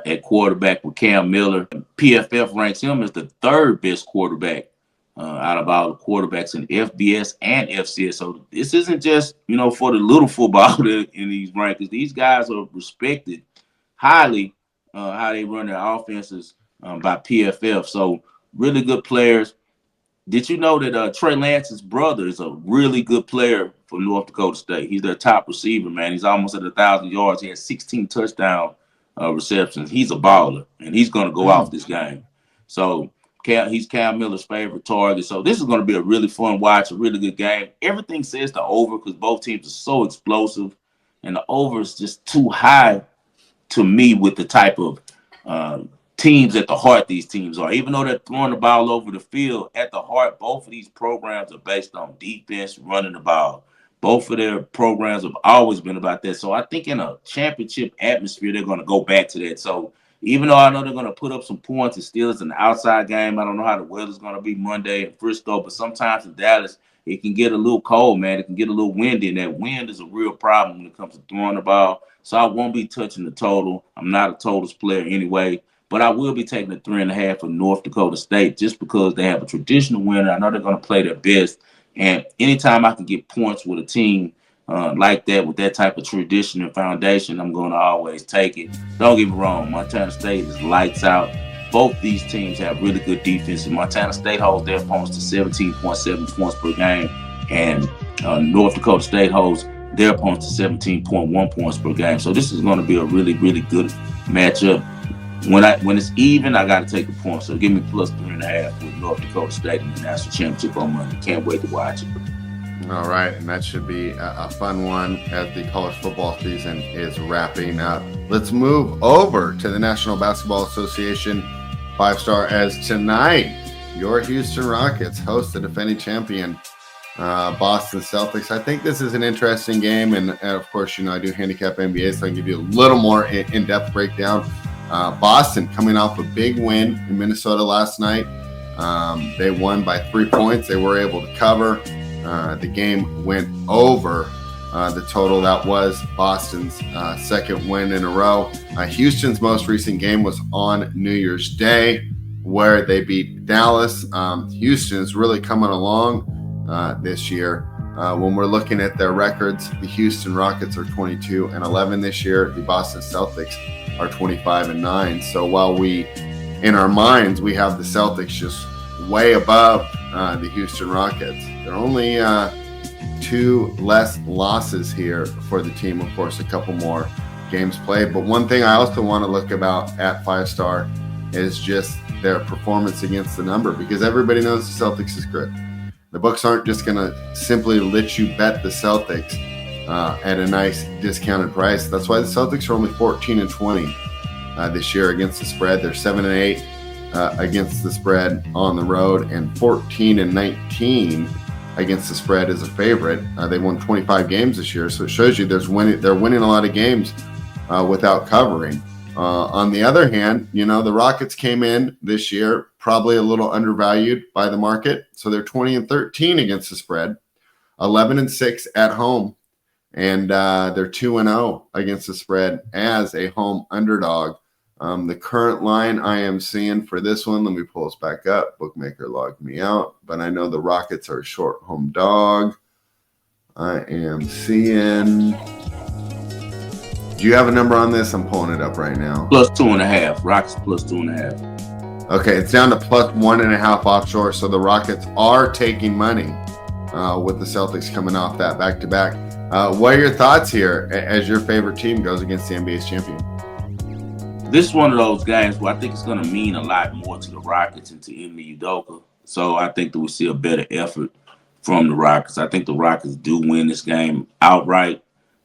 at quarterback with Cam Miller. PFF ranks him as the third best quarterback out of all the quarterbacks in FBS and FCS. So this isn't just, you know, for the little football in these rankings. These guys are respected highly how they run their offenses by PFF. So really good players. Did you know that Trey Lance's brother is a really good player for North Dakota State? He's their top receiver, man. He's almost at 1,000 yards. He has 16 touchdown receptions. He's a baller, and he's going to go off this game. So he's Cam Miller's favorite target. So this is going to be a really fun watch, a really good game. Everything says the over because both teams are so explosive, and the over is just too high to me with the type of teams at the heart these teams are. Even though they're throwing the ball over the field, at the heart, both of these programs are based on defense, running the ball. Both of their programs have always been about that. So I think in a championship atmosphere, they're going to go back to that. So even though I know they're going to put up some points, it still is an outside game. I don't know how the weather's going to be Monday in Frisco, but sometimes in Dallas, it can get a little cold, man. It can get a little windy, and that wind is a real problem when it comes to throwing the ball. So I won't be touching the total. I'm not a totals player anyway. But I will be taking the 3.5 for North Dakota State just because they have a traditional winner. I know they're going to play their best. And anytime I can get points with a team like that, with that type of tradition and foundation, I'm going to always take it. Don't get me wrong. Montana State is lights out. Both these teams have really good defense. And Montana State holds their opponents to 17.7 points per game. And North Dakota State holds their opponents to 17.1 points per game. So this is going to be a really, really good matchup. When it's even, I got to take the point. So give me plus 3.5 with North Dakota State in the national championship on Monday. Can't wait to watch it. All right, and that should be a fun one as the college football season is wrapping up. Let's move over to the National Basketball Association 5-star as tonight your Houston Rockets host the defending champion Boston Celtics. I think this is an interesting game, and of course, you know, I do handicap NBA, so I can give you a little more in-depth breakdown. Boston coming off a big win in Minnesota last night. They won by 3 points. They were able to cover. The game went over the total. That was Boston's second win in a row. Houston's most recent game was on New Year's Day, where they beat Dallas. Houston is really coming along this year. When we're looking at their records, the Houston Rockets are 22-11 this year. The Boston Celtics are 25-9. So while in our minds, we have the Celtics just way above the Houston Rockets, they're only 2 less losses here for the team. Of course, a couple more games played. But one thing I also want to look about at 5-star is just their performance against the number, because everybody knows the Celtics is good. The books aren't just going to simply let you bet the Celtics at a nice discounted price. That's why the Celtics are only 14-20 this year against the spread. They're 7-8 against the spread on the road, and 14-19 against the spread as a favorite. They won 25 games this year, so it shows you they're winning a lot of games without covering. On the other hand, the Rockets came in this year probably a little undervalued by the market, so they're 20-13 against the spread, 11-6 at home, and they're 2-0 against the spread as a home underdog. The current line I am seeing for this one, let me pull this back up. Bookmaker logged me out, but I know the Rockets are a short home dog. I am seeing. Do you have a number on this? I'm pulling it up right now. +2.5. Rockets +2.5. Okay, it's down to +1.5 offshore. So the Rockets are taking money with the Celtics coming off that back-to-back. What are your thoughts here as your favorite team goes against the NBA's champion? This is one of those games where I think it's going to mean a lot more to the Rockets and to Ime Udoka. So I think that we see a better effort from the Rockets. I think the Rockets do win this game outright.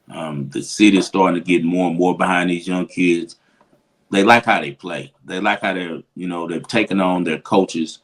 The city is starting to get more and more behind these young kids. They like how they play. They like how they've taken on their coaches,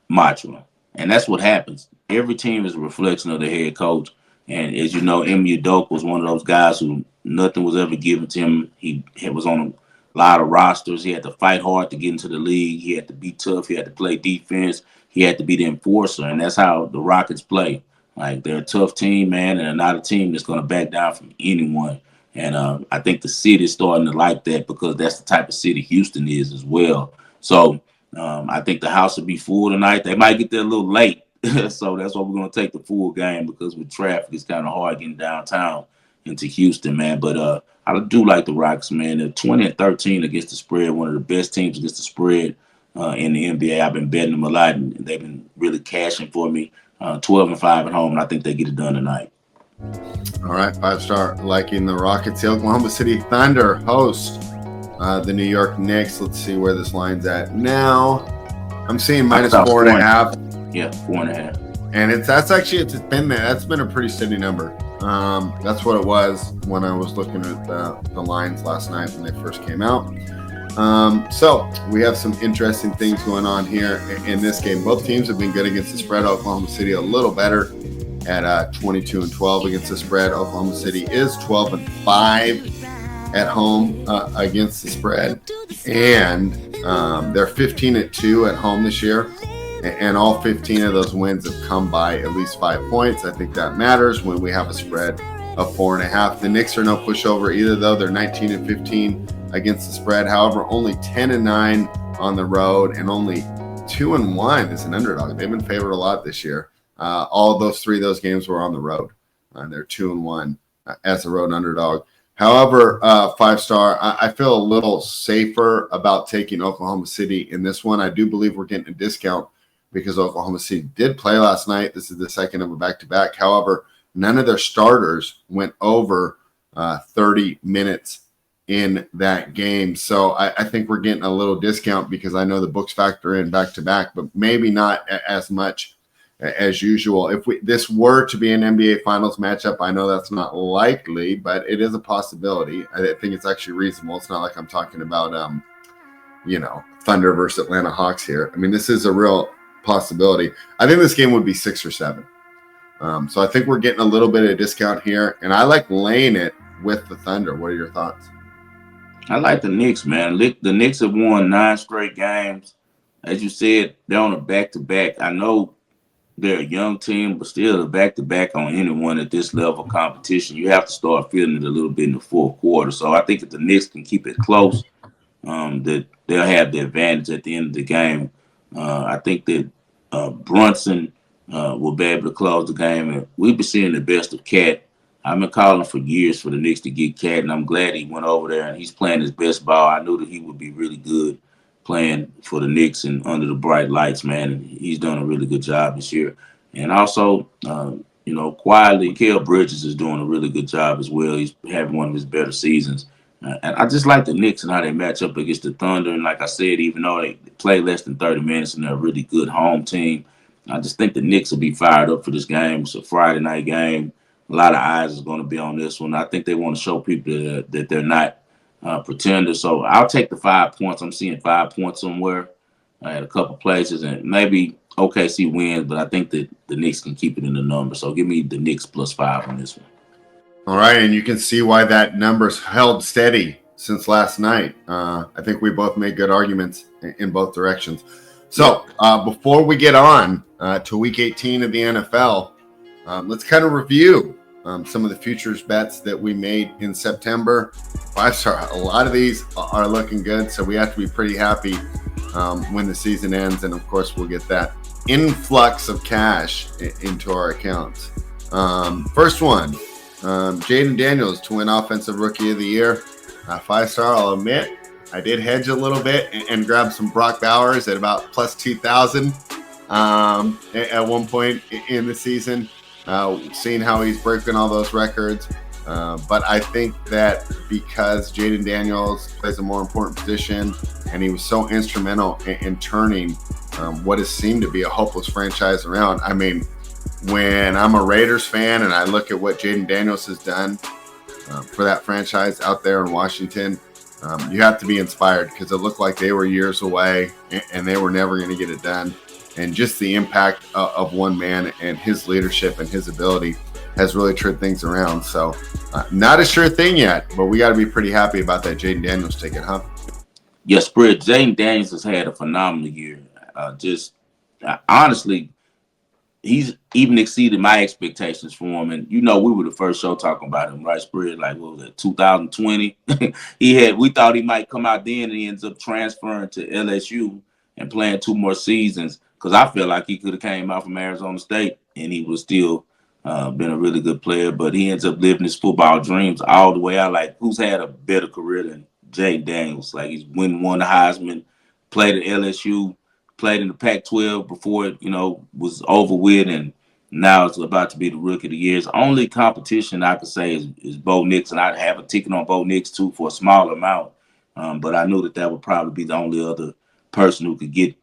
mantra. And that's what happens. Every team is a reflection of their head coach. And as you know, Ime Udoka was one of those guys who nothing was ever given to him. He was on a lot of rosters. He had to fight hard to get into the league. He had to be tough. He had to play defense. He had to be the enforcer. And that's how the Rockets play. Like, they're a tough team, man, and they're not a team that's going to back down from anyone. And I think the city is starting to like that, because that's the type of city Houston is as well. So I think the house will be full tonight. They might get there a little late. So that's why we're going to take the full game, because with traffic, it's kind of hard getting downtown into Houston, man. But I do like the Rockets, man. They're 20-13 against the spread, one of the best teams against the spread in the NBA. I've been betting them a lot, and they've been really cashing for me. 12-5 at home, and I think they get it done tonight. All right, 5-star liking the Rockets. The Oklahoma City Thunder host the New York Knicks. Let's see where this line's at now. I'm seeing -4.5. Yeah, 4.5. And it's been there. That's been a pretty steady number. That's what it was when I was looking at the lines last night when they first came out. So we have some interesting things going on here in this game. Both teams have been good against the spread. Oklahoma City a little better at 22-12 against the spread. Oklahoma City is 12-5 at home against the spread, and they're 15-2 at home this year. And all 15 of those wins have come by at least 5 points. I think that matters when we have a spread of 4.5. The Knicks are no pushover either, though. They're 19-15 against the spread. However, only 10-9 on the road, and only 2-1 as an underdog. They've been favored a lot this year. All of those games were on the road. They're 2-1 as a road underdog. However, 5-star, I feel a little safer about taking Oklahoma City in this one. I do believe we're getting a discount because Oklahoma City did play last night. This is the second of a back-to-back. However, none of their starters went over 30 minutes in that game. So I think we're getting a little discount, because I know the books factor in back-to-back, but maybe not as much as usual. If this were to be an NBA Finals matchup, I know that's not likely, but it is a possibility. I think it's actually reasonable. It's not like I'm talking about, Thunder versus Atlanta Hawks here. I mean, this is a real possibility. I think this game would be 6 or 7. So I think we're getting a little bit of a discount here, and I like laying it with the Thunder. What are your thoughts? I like the Knicks, man. The Knicks have won 9 straight games. As you said, they're on a back-to-back. I know they're a young team, but still back to back on anyone at this level of competition. You have to start feeling it a little bit in the fourth quarter. So I think if the Knicks can keep it close, that they'll have the advantage at the end of the game. I think that Brunson will be able to close the game, and we've been seeing the best of Cat. I've been calling for years for the Knicks to get Cat, and I'm glad he went over there and he's playing his best ball. I knew that he would be really good playing for the Knicks and under the bright lights, man. And he's done a really good job this year. And also, quietly, Kel Bridges is doing a really good job as well. He's having one of his better seasons. And I just like the Knicks and how they match up against the Thunder. And like I said, even though they play less than 30 minutes and they're a really good home team, I just think the Knicks will be fired up for this game. It's a Friday night game. A lot of eyes is going to be on this one. I think they want to show people that they're not pretenders. So I'll take the 5 points. I'm seeing 5 points somewhere at a couple places. And maybe OKC wins, but I think that the Knicks can keep it in the number. So give me the Knicks +5 on this one. All right, and you can see why that number's held steady since last night. I think we both made good arguments in both directions. So before we get on to Week 18 of the NFL, let's kind of review some of the futures bets that we made in September. 5-star, a lot of these are looking good, so we have to be pretty happy when the season ends, and of course we'll get that influx of cash into our accounts. First one, Jaden Daniels to win Offensive Rookie of the Year. 5-star, I'll admit, I did hedge a little bit and grab some Brock Bowers at about plus 2,000 at one point in the season, seeing how he's breaking all those records. But I think that because Jaden Daniels plays a more important position and he was so instrumental in turning what has seemed to be a hopeless franchise around. I mean, when I'm a Raiders fan and I look at what Jaden Daniels has done for that franchise out there in Washington, you have to be inspired because it looked like they were years away and they were never going to get it done. And just the impact of one man and his leadership and his ability has really turned things around. So not a sure thing yet, but we got to be pretty happy about that Jaden Daniels ticket, huh? Yes, Spread. Jaden Daniels has had a phenomenal year. Honestly, he's even exceeded my expectations for him. And we were the first show talking about him, right, Spread? Like, what was it, 2020? We thought he might come out then, and he ends up transferring to LSU and playing 2 more seasons. Because I feel like he could have came out from Arizona State and he was still been a really good player. But he ends up living his football dreams all the way out. Like, who's had a better career than Jaden Daniels? Like, he's won the Heisman, played at LSU, played in the Pac-12 before it, was over with, and now it's about to be the Rookie of the Year. His only competition I could say is Bo Nix, and I'd have a ticket on Bo Nix too for a small amount. But I knew that would probably be the only other person who could get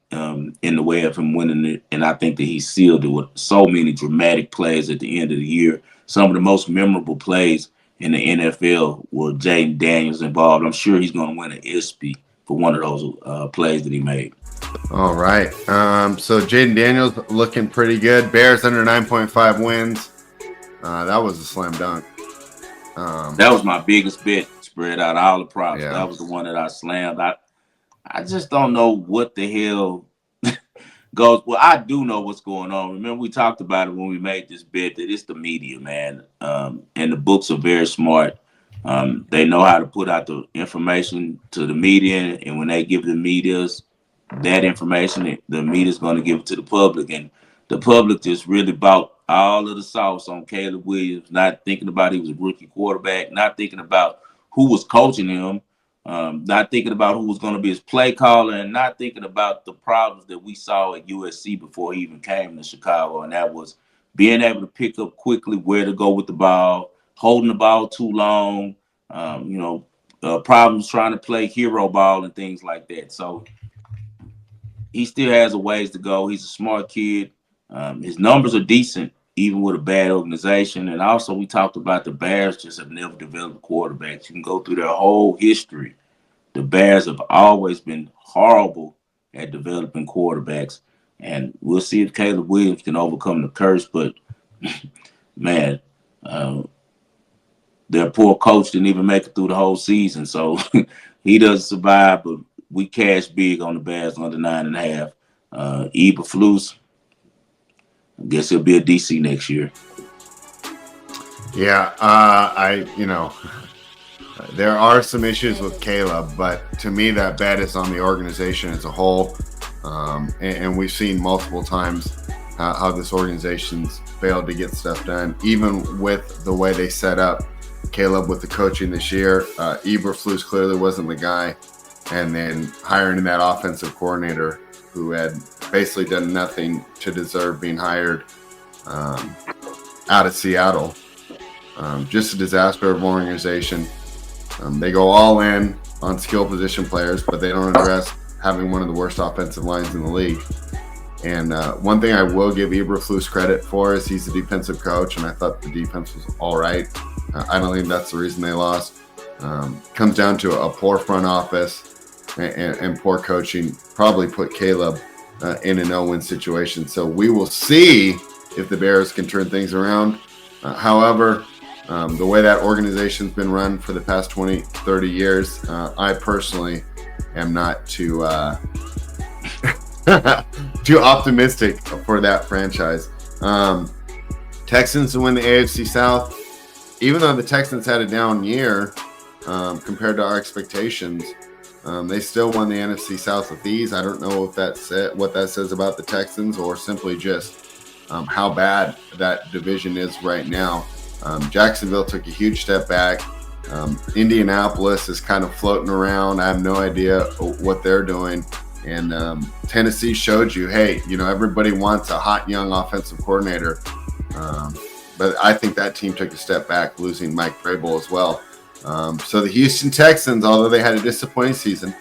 in the way of him winning it, and I think that he sealed it with so many dramatic plays at the end of the year. Some of the most memorable plays in the NFL were Jaden Daniels involved. I'm sure he's going to win an ESPY for one of those plays that he made. All right. So Jaden Daniels looking pretty good. Bears under 9.5 wins. That was a slam dunk. That was my biggest bet, spread out all the props. Yeah. That was the one that I slammed. I just don't know what the hell goes. Well, I do know what's going on. Remember, we talked about it when we made this bet that it's the media, man. And the books are very smart. They know how to put out the information to the media, and when they give the media's that information, the media's going to give it to the public, and the public just really bought all of the sauce on Caleb Williams, not thinking about he was a rookie quarterback, not thinking about who was coaching him, not thinking about who was going to be his play caller, and not thinking about the problems that we saw at USC before he even came to Chicago, and that was being able to pick up quickly where to go with the ball, holding the ball too long, problems trying to play hero ball and things like that. So he still has a ways to go. He's a smart kid. His numbers are decent, even with a bad organization. And also, we talked about the Bears just have never developed quarterbacks. You can go through their whole history. The Bears have always been horrible at developing quarterbacks. And we'll see if Caleb Williams can overcome the curse. But, man, their poor coach didn't even make it through the whole season. So he doesn't survive, but we cash big on the Bears under 9.5. Eberflus, I guess he'll be a DC next year. Yeah, there are some issues with Caleb, but to me, that bet is on the organization as a whole. And we've seen multiple times how this organization's failed to get stuff done, even with the way they set up Caleb with the coaching this year. Eberflus clearly wasn't the guy. And then hiring that offensive coordinator who had basically done nothing to deserve being hired out of Seattle. Just a disaster of organization. They go all in on skill position players, but they don't address having one of the worst offensive lines in the league. And one thing I will give Eberflus credit for is he's a defensive coach, and I thought the defense was all right. I don't think that's the reason they lost. Comes down to a poor front office and poor coaching. Probably put Caleb in an 0-win situation. So we will see if the Bears can turn things around. However, the way that organization's been run for the past 20, 30 years, I personally am not too too optimistic for that franchise. Texans to win the AFC South. Even though the Texans had a down year compared to our expectations, they still won the NFC South with ease. I don't know if what that says about the Texans or simply just how bad that division is right now. Jacksonville took a huge step back. Indianapolis is kind of floating around. I have no idea what they're doing. And Tennessee showed you, hey, everybody wants a hot young offensive coordinator. But I think that team took a step back, losing Mike Vrabel as well. So the Houston Texans, although they had a disappointing season,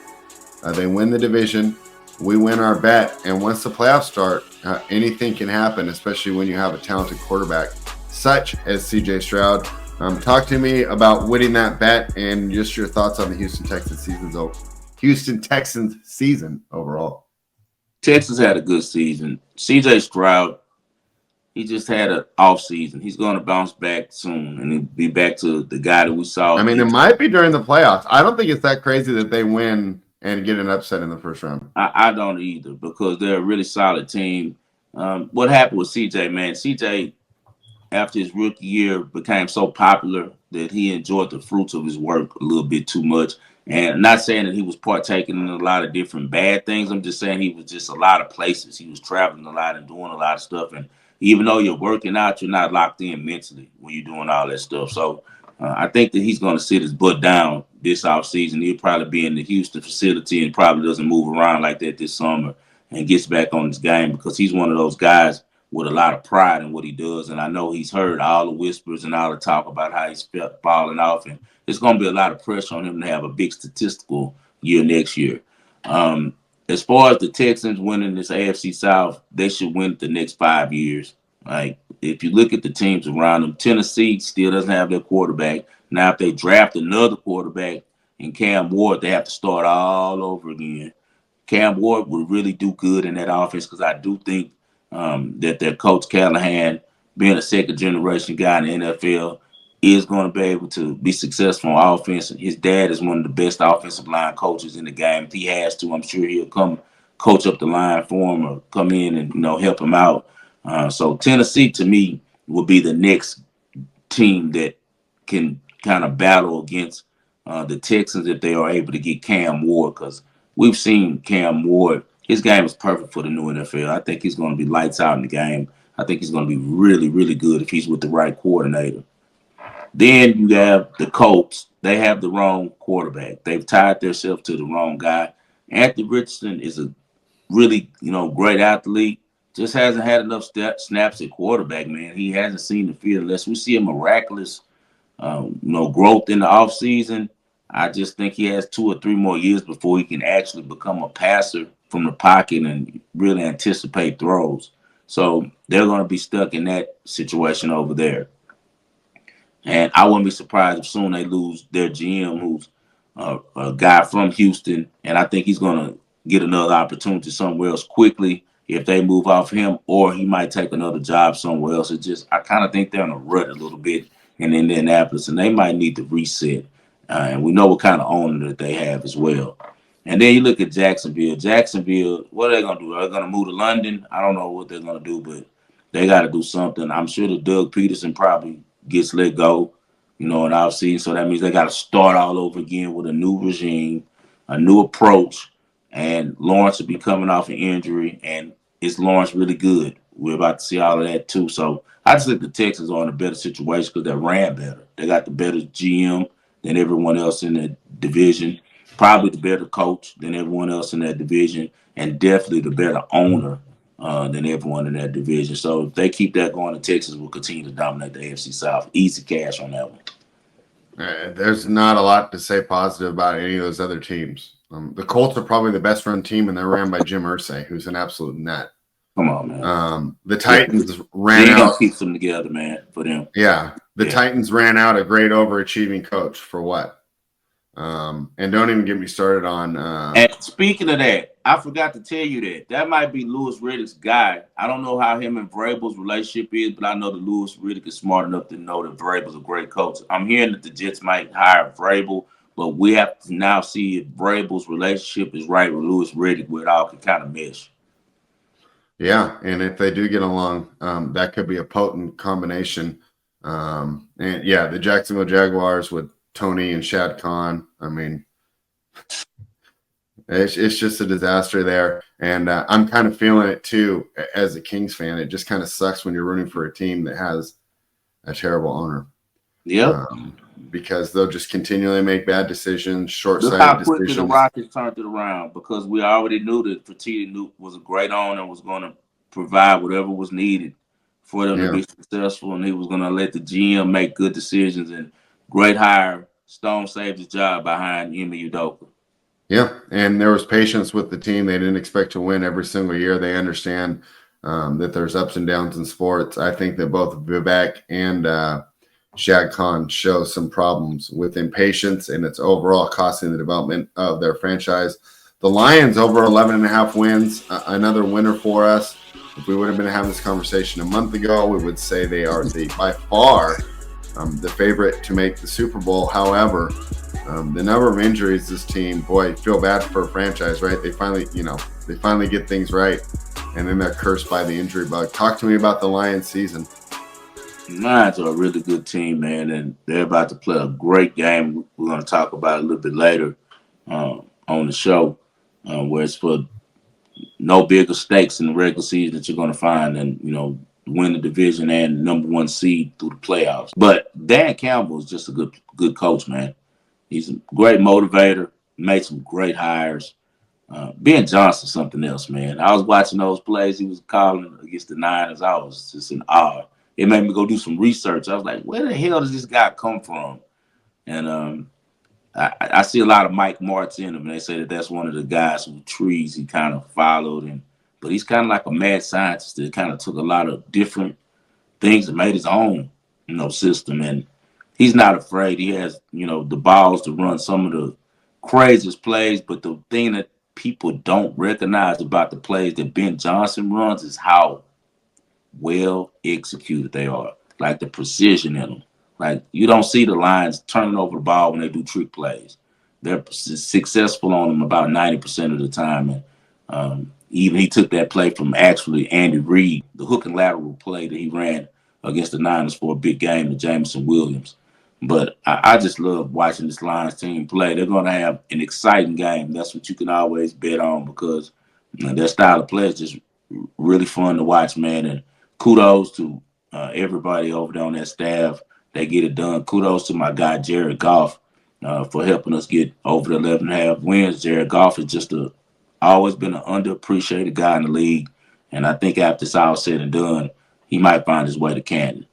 they win the division. We win our bet. And once the playoffs start, anything can happen, especially when you have a talented quarterback such as CJ Stroud. Talk to me about winning that bet and just your thoughts on the Houston Texans season overall. Texas had a good season. CJ Stroud, he just had an off season. He's going to bounce back soon and he'll be back to the guy that we saw. I mean, it might be during the playoffs. I don't think it's that crazy that they win and get an upset in the first round. I don't either because they're a really solid team. What happened with CJ, man? CJ, after his rookie year, became so popular that he enjoyed the fruits of his work a little bit too much. And I'm not saying that he was partaking in a lot of different bad things. I'm just saying he was just a lot of places. He was traveling a lot and doing a lot of stuff. And even though you're working out, you're not locked in mentally when you're doing all that stuff. So I think that he's going to sit his butt down this offseason. He'll probably be in the Houston facility and probably doesn't move around like that this summer and gets back on his game because he's one of those guys with a lot of pride in what he does. And I know he's heard all the whispers and all the talk about how he's falling off. And there's going to be a lot of pressure on him to have a big statistical year next year. As far as the Texans winning this AFC South, they should win it the next 5 years. Like, if you look at the teams around them, Tennessee still doesn't have their quarterback. Now, if they draft another quarterback in Cam Ward, they have to start all over again. Cam Ward would really do good in that offense because I do think that their coach Callahan, being a second-generation guy in the NFL, is going to be able to be successful on offense. His dad is one of the best offensive line coaches in the game. If he has to, I'm sure he'll come coach up the line for him or come in and help him out. So Tennessee, to me, will be the next team that can kind of battle against the Texans if they are able to get Cam Ward because we've seen Cam Ward. His game is perfect for the new NFL. I think he's going to be lights out in the game. I think he's going to be really, really good if he's with the right coordinator. Then you have the Colts. They have the wrong quarterback. They've tied themselves to the wrong guy. Anthony Richardson is a really, great athlete. Just hasn't had enough snaps at quarterback, man. He hasn't seen the field unless we see a miraculous, growth in the offseason. I just think he has 2 or 3 more years before he can actually become a passer from the pocket and really anticipate throws. So they're going to be stuck in that situation over there. And I wouldn't be surprised if soon they lose their GM, who's a guy from Houston. And I think he's going to get another opportunity somewhere else quickly if they move off him, or he might take another job somewhere else. I kind of think they're in a rut a little bit in Indianapolis, and they might need to reset. And we know what kind of owner that they have as well. And then you look at Jacksonville. Jacksonville, what are they going to do? Are they going to move to London? I don't know what they're going to do, but they got to do something. I'm sure that Doug Peterson probably gets let go, in offseason. So that means they got to start all over again with a new regime, a new approach. And Lawrence will be coming off an injury. And is Lawrence really good? We're about to see all of that too. So I just think the Texans are in a better situation because they ran better. They got the better GM than everyone else in the division, probably the better coach than everyone else in that division, and definitely the better owner than everyone in that division. So if they keep that going, the Texans will continue to dominate the AFC South. Easy cash on that one. There's not a lot to say positive about any of those other teams. The Colts are probably the best run team, and they're ran by Jim Irsay, who's an absolute nut. Come on, man. The Titans ran out. Keeps them together, man, for them. Yeah. The Titans ran out a great overachieving coach for what? And don't even get me started on. And speaking of that, I forgot to tell you that might be Louis Riddick's guy. I don't know how him and Vrabel's relationship is, but I know that Louis Riddick is smart enough to know that Vrabel's a great coach. I'm hearing that the Jets might hire Vrabel, but we have to now see if Vrabel's relationship is right with Louis Riddick, where it all can kind of mesh. Yeah, and if they do get along, that could be a potent combination. And yeah, the Jacksonville Jaguars with Tony and Shad Khan. I mean, it's just a disaster there. And I'm kind of feeling it too as a Kings fan. It just kind of sucks when you're rooting for a team that has a terrible owner. Yeah. Because they'll just continually make bad decisions, short-sighted decisions. Look how quickly decisions. the Rockets turned it around, because we already knew that Fertitta was a great owner, was going to provide whatever was needed for them to be successful, and he was going to let the GM make good decisions. And great hire. Stone saved his job behind Ime Udoka. Yeah, and there was patience with the team. They didn't expect to win every single year. They understand that there's ups and downs in sports. I think that both Vivek and Shad Khan show some problems with impatience, and it's overall costing the development of their franchise. The Lions over 11.5 wins, another winner for us. If we would have been having this conversation a month ago, we would say they are by far the favorite to make the Super Bowl. However, the number of injuries this team, boy, feel bad for a franchise, right? They finally get things right, and then they're cursed by the injury bug. Talk to me about the Lions season. Lions are a really good team, man, and they're about to play a great game. We're going to talk about it a little bit later on the show, where it's for no bigger stakes in the regular season that you're going to find, and win the division and number one seed through the playoffs. But Dan Campbell is just a good coach, man. He's a great motivator, made some great hires. Ben Johnson's something else, man. I was watching those plays he was calling against the Niners. I was just in awe. It made me go do some research. I was like, where the hell does this guy come from? And I see a lot of Mike Martz in him, and they say that that's one of the guys whose trees he kind of followed. But he's kind of like a mad scientist that kind of took a lot of different things and made his own, system. And he's not afraid. He has, the balls to run some of the craziest plays. But the thing that people don't recognize about the plays that Ben Johnson runs is how well executed they are. Like the precision in them. Like you don't see the Lions turning over the ball when they do trick plays. They're successful on them about 90% of the time. And even he took that play from actually Andy Reid, the hook and lateral play that he ran against the Niners for a big game to Jameson Williams. But I just love watching this Lions team play. They're going to have an exciting game. That's what you can always bet on, because their style of play is just really fun to watch, man. And kudos to everybody over there on that staff. They get it done. Kudos to my guy, Jared Goff, for helping us get over the 11.5 wins. Jared Goff is just always been an underappreciated guy in the league. And I think after it's all said and done, he might find his way to Canton.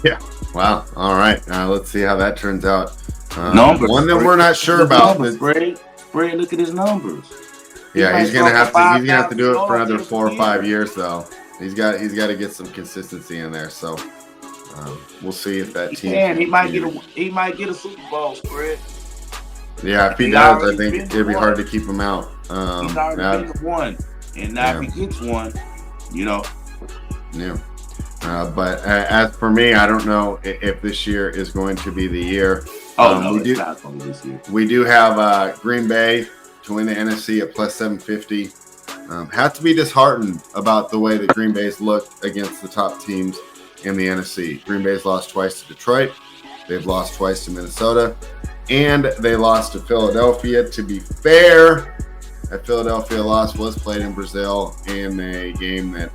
Yeah. Wow. All right. Let's see how that turns out. Numbers. One that we're not sure about. Fred, look at his numbers. Yeah, he's gonna have to do it for another 4 or 5 years, though. He's got to get some consistency in there. So we'll see if that team. He might get a Super Bowl spread. Yeah, if he does, I think it'd be hard to keep him out. He's already been one, and now if he gets one, Yeah. But as for me, I don't know if this year is going to be the year. No, it's not going to be this year. We do have Green Bay to win the NFC at plus 750. had to be disheartened about the way that Green Bay's looked against the top teams in the NFC. Green Bay's lost twice to Detroit. They've lost twice to Minnesota. And they lost to Philadelphia. To be fair, that Philadelphia loss was played in Brazil in a game that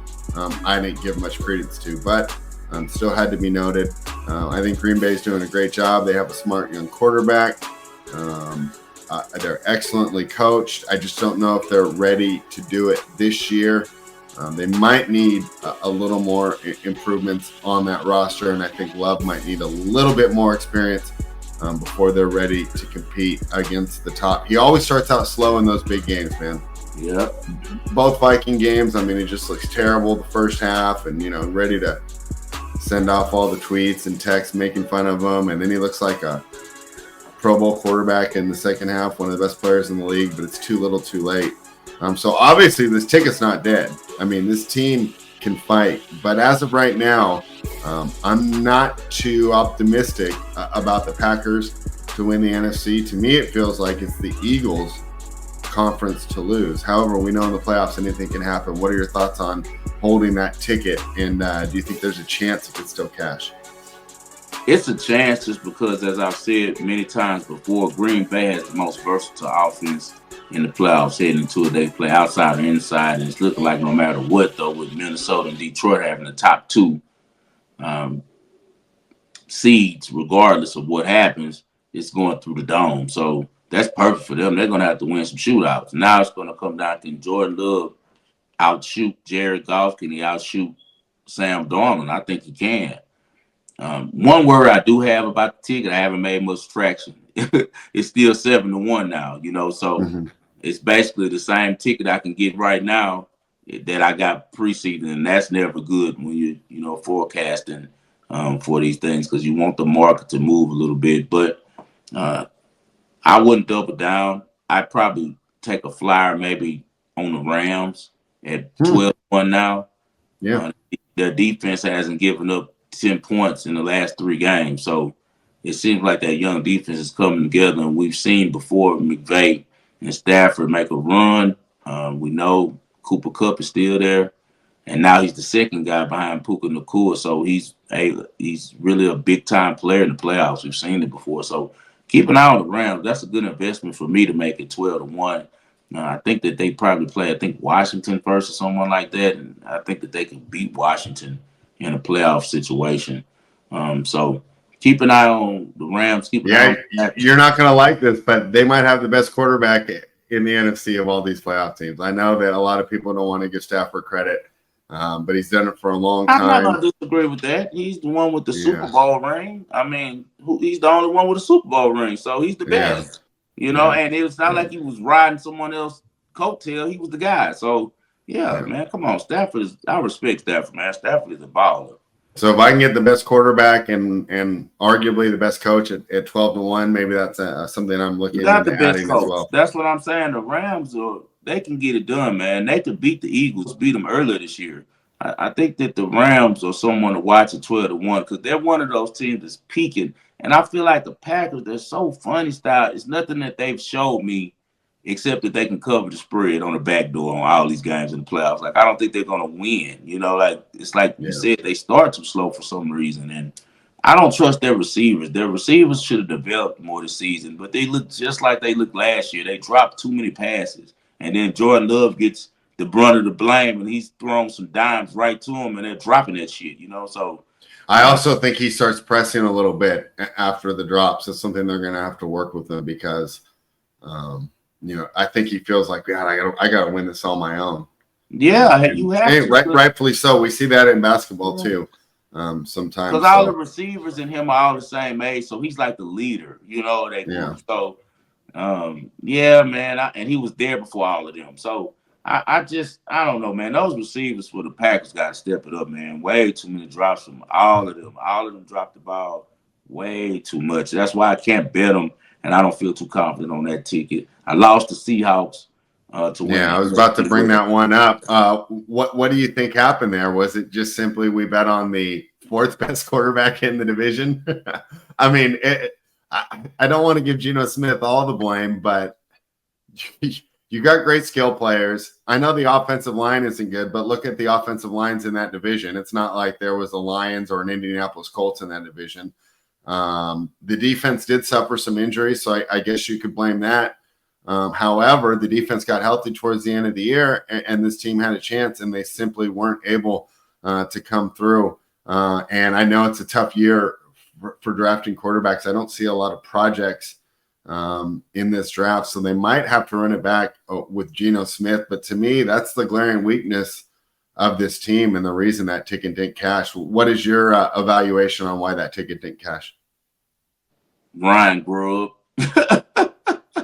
I didn't give much credence to, but still had to be noted. I think Green Bay's doing a great job. They have a smart young quarterback. They're excellently coached. I just don't know if they're ready to do it this year. They might need a little more improvements on that roster, and I think Love might need a little bit more experience before they're ready to compete against the top. He always starts out slow in those big games, man. Yep. Both Viking games, I mean, it just looks terrible the first half, and ready to send off all the tweets and texts making fun of him, and then he looks like a Pro Bowl quarterback in the second half, one of the best players in the league, but it's too little too late. So obviously this ticket's not dead. I mean, this team can fight, but as of right now, I'm not too optimistic about the Packers to win the NFC. To me, it feels like it's the Eagles' conference to lose. However, we know in the playoffs anything can happen. What are your thoughts on holding that ticket, and do you think there's a chance it could still cash? It's a chance just because, as I've said many times before, Green Bay has the most versatile offense in the playoffs heading into it. They play outside and inside, and it's looking like no matter what, though, with Minnesota and Detroit having the top two seeds, regardless of what happens, it's going through the dome. So that's perfect for them. They're going to have to win some shootouts. Now it's going to come down to Jordan Love outshoot Jared Goff. Can he outshoot Sam Darnold? I think he can. One word I do have about the ticket, I haven't made much traction. It's still 7-1 now, so it's basically the same ticket I can get right now that I got preseason, and that's never good when you forecasting for these things, because you want the market to move a little bit. But I wouldn't double down. I'd probably take a flyer maybe on the Rams at 12-1 now. Yeah, their defense hasn't given up 10 points in the last 3 games. So it seems like that young defense is coming together, and we've seen before McVay and Stafford make a run. We know Cooper Kupp is still there, and now he's the second guy behind Puka Nacua. So he's really a big-time player in the playoffs. We've seen it before. So keep an eye on the Rams. That's a good investment for me to make it 12-1. I think that they probably play, Washington first or someone like that, and I think that they can beat Washington in a playoff situation. So keep an eye on the Rams. You're not going to like this, but they might have the best quarterback in the NFC of all these playoff teams. I know that a lot of people don't want to give Stafford credit, but he's done it for a long time. I'm not going to disagree with that. He's the one with the Super Bowl ring. I mean, he's the only one with a Super Bowl ring, so he's the best. And it's not like he was riding someone else's coattail. He was the guy. So, man, come on. I respect Stafford, man. Stafford is a baller. So if I can get the best quarterback and arguably the best coach at 12-1, maybe that's something I'm looking at adding as well. That's what I'm saying. The Rams, they can get it done, man. They could beat the Eagles, beat them earlier this year. I think that the Rams are someone to watch at 12-1 because they're one of those teams that's peaking. And I feel like the Packers, they're so funny style. It's nothing that they've showed me except that they can cover the spread on the back door on all these games in the playoffs. Like, I don't think they're going to win. It's like you said, they start too slow for some reason. And I don't trust their receivers. Their receivers should have developed more this season, but they look just like they looked last year. They dropped too many passes. And then Jordan Love gets the brunt of the blame, and he's throwing some dimes right to him, and they're dropping that shit, So I also think he starts pressing a little bit after the drops. It's something they're going to have to work with him because I think he feels like, God, I got to win this on my own. Yeah, you have to. Rightfully so. We see that in basketball too. Sometimes because all the receivers in him are all the same age, so he's like the leader. So man, and he was there before all of them. So I don't know, man. Those receivers for the Packers got to step it up, man. Way too many drops from all of them. All of them dropped the ball way too much. That's why I can't bet them, and I don't feel too confident on that ticket. I lost the Seahawks to win. Yeah, I was about to bring that one up. What do you think happened there? Was it just simply we bet on the fourth best quarterback in the division? I mean, I don't want to give Geno Smith all the blame, but You got great skill players. I know the offensive line isn't good, but look at the offensive lines in that division. It's not like there was a Lions or an Indianapolis Colts in that division. The defense did suffer some injuries, so I guess you could blame that. However, the defense got healthy towards the end of the year, and this team had a chance, and they simply weren't able to come through. And I know it's a tough year for drafting quarterbacks. I don't see a lot of projects in this draft, so they might have to run it back with Geno Smith. But to me, that's the glaring weakness of this team and the reason that ticket didn't cash. What is your evaluation on why that ticket didn't cash? Ryan Grubb.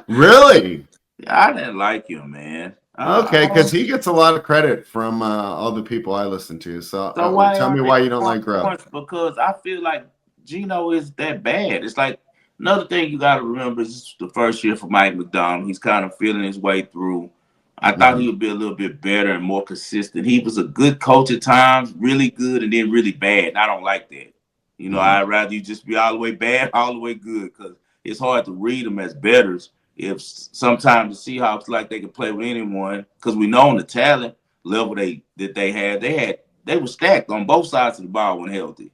Really? I didn't like him, man. Okay, because he gets a lot of credit from all the people I listen to. So tell me why you don't like Grubb. Because I feel like Geno is that bad. It's like another thing you got to remember is the first year for Mike McDonald. He's kind of feeling his way through. I thought he would be a little bit better and more consistent. He was a good coach at times, really good, and then really bad. And I don't like that. You know, I'd rather you just be all the way bad, all the way good, because it's hard to read them as bettors. If sometimes the Seahawks like they can play with anyone, because we know on the talent level they were stacked on both sides of the ball when healthy.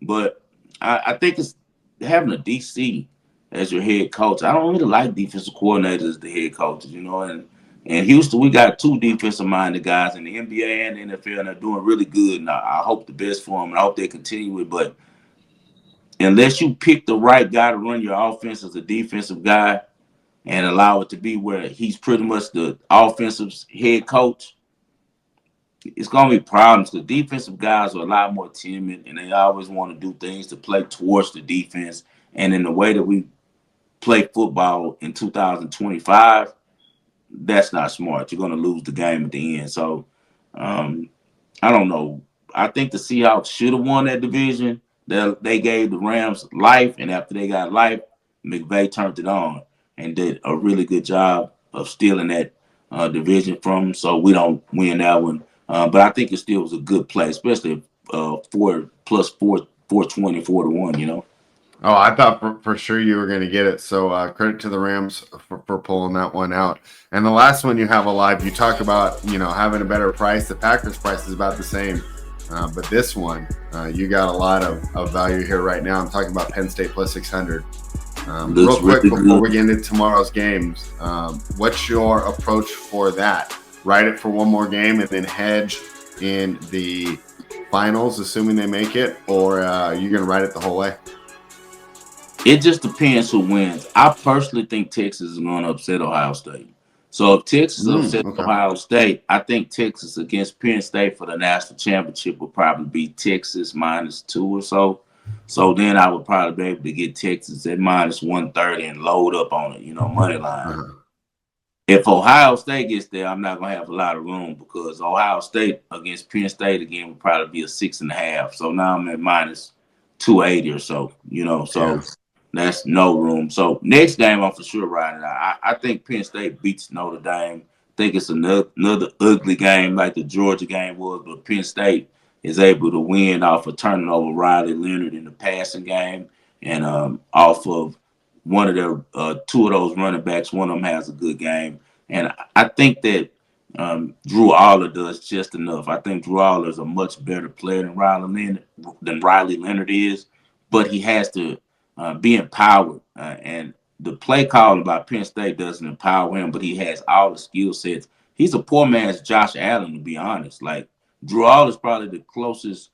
But I think it's having a DC as your head coach. I don't really like defensive coordinators as the head coaches, you know. And Houston, we got two defensive-minded guys in the NBA and the NFL, and they're doing really good. And I hope the best for them, and I hope they continue it. But unless you pick the right guy to run your offense as a defensive guy and allow it to be where he's pretty much the offensive head coach, it's going to be problems because defensive guys are a lot more timid, and they always want to do things to play towards the defense. And in the way that we play football in 2025, that's not smart. You're going to lose the game at the end. So I don't know. I think the Seahawks should have won that division. They gave the Rams life, and after they got life, McVay turned it on and did a really good job of stealing that division from them. So we don't win that one. But I think it still was a good play, especially 420, 4-1, you know. Oh, I thought for sure you were going to get it. So credit to the Rams for pulling that one out. And the last one you have alive, you talk about, you know, having a better price. The Packers price is about the same. But this one, you got a lot of value here right now. I'm talking about Penn State plus 600. Real quick before we get into tomorrow's games, what's your approach for that? Ride it for one more game and then hedge in the finals, assuming they make it, or you're going to ride it the whole way? It just depends who wins. I personally think Texas is going to upset Ohio State. So if Texas upsets Ohio State, I think Texas against Penn State for the national championship would probably be Texas -2 or so. So then I would probably be able to get Texas at -130 and load up on it, you know, money line. If Ohio State gets there, I'm not going to have a lot of room because Ohio State against Penn State again would probably be a 6.5. So now I'm at -280 or so, you know, so that's no room. So next game, I'm for sure riding out. I think Penn State beats Notre Dame. I think it's another ugly game like the Georgia game was, but Penn State is able to win off of turning over Riley Leonard in the passing game and off of one of their two of those running backs. One of them has a good game. And I think that Drew Aller does just enough. I think Drew Aller is a much better player than Riley Leonard is, but he has to be empowered. And the play call about Penn State doesn't empower him, but he has all the skill sets. He's a poor man's Josh Allen, to be honest. Like, Drew Aller is probably the closest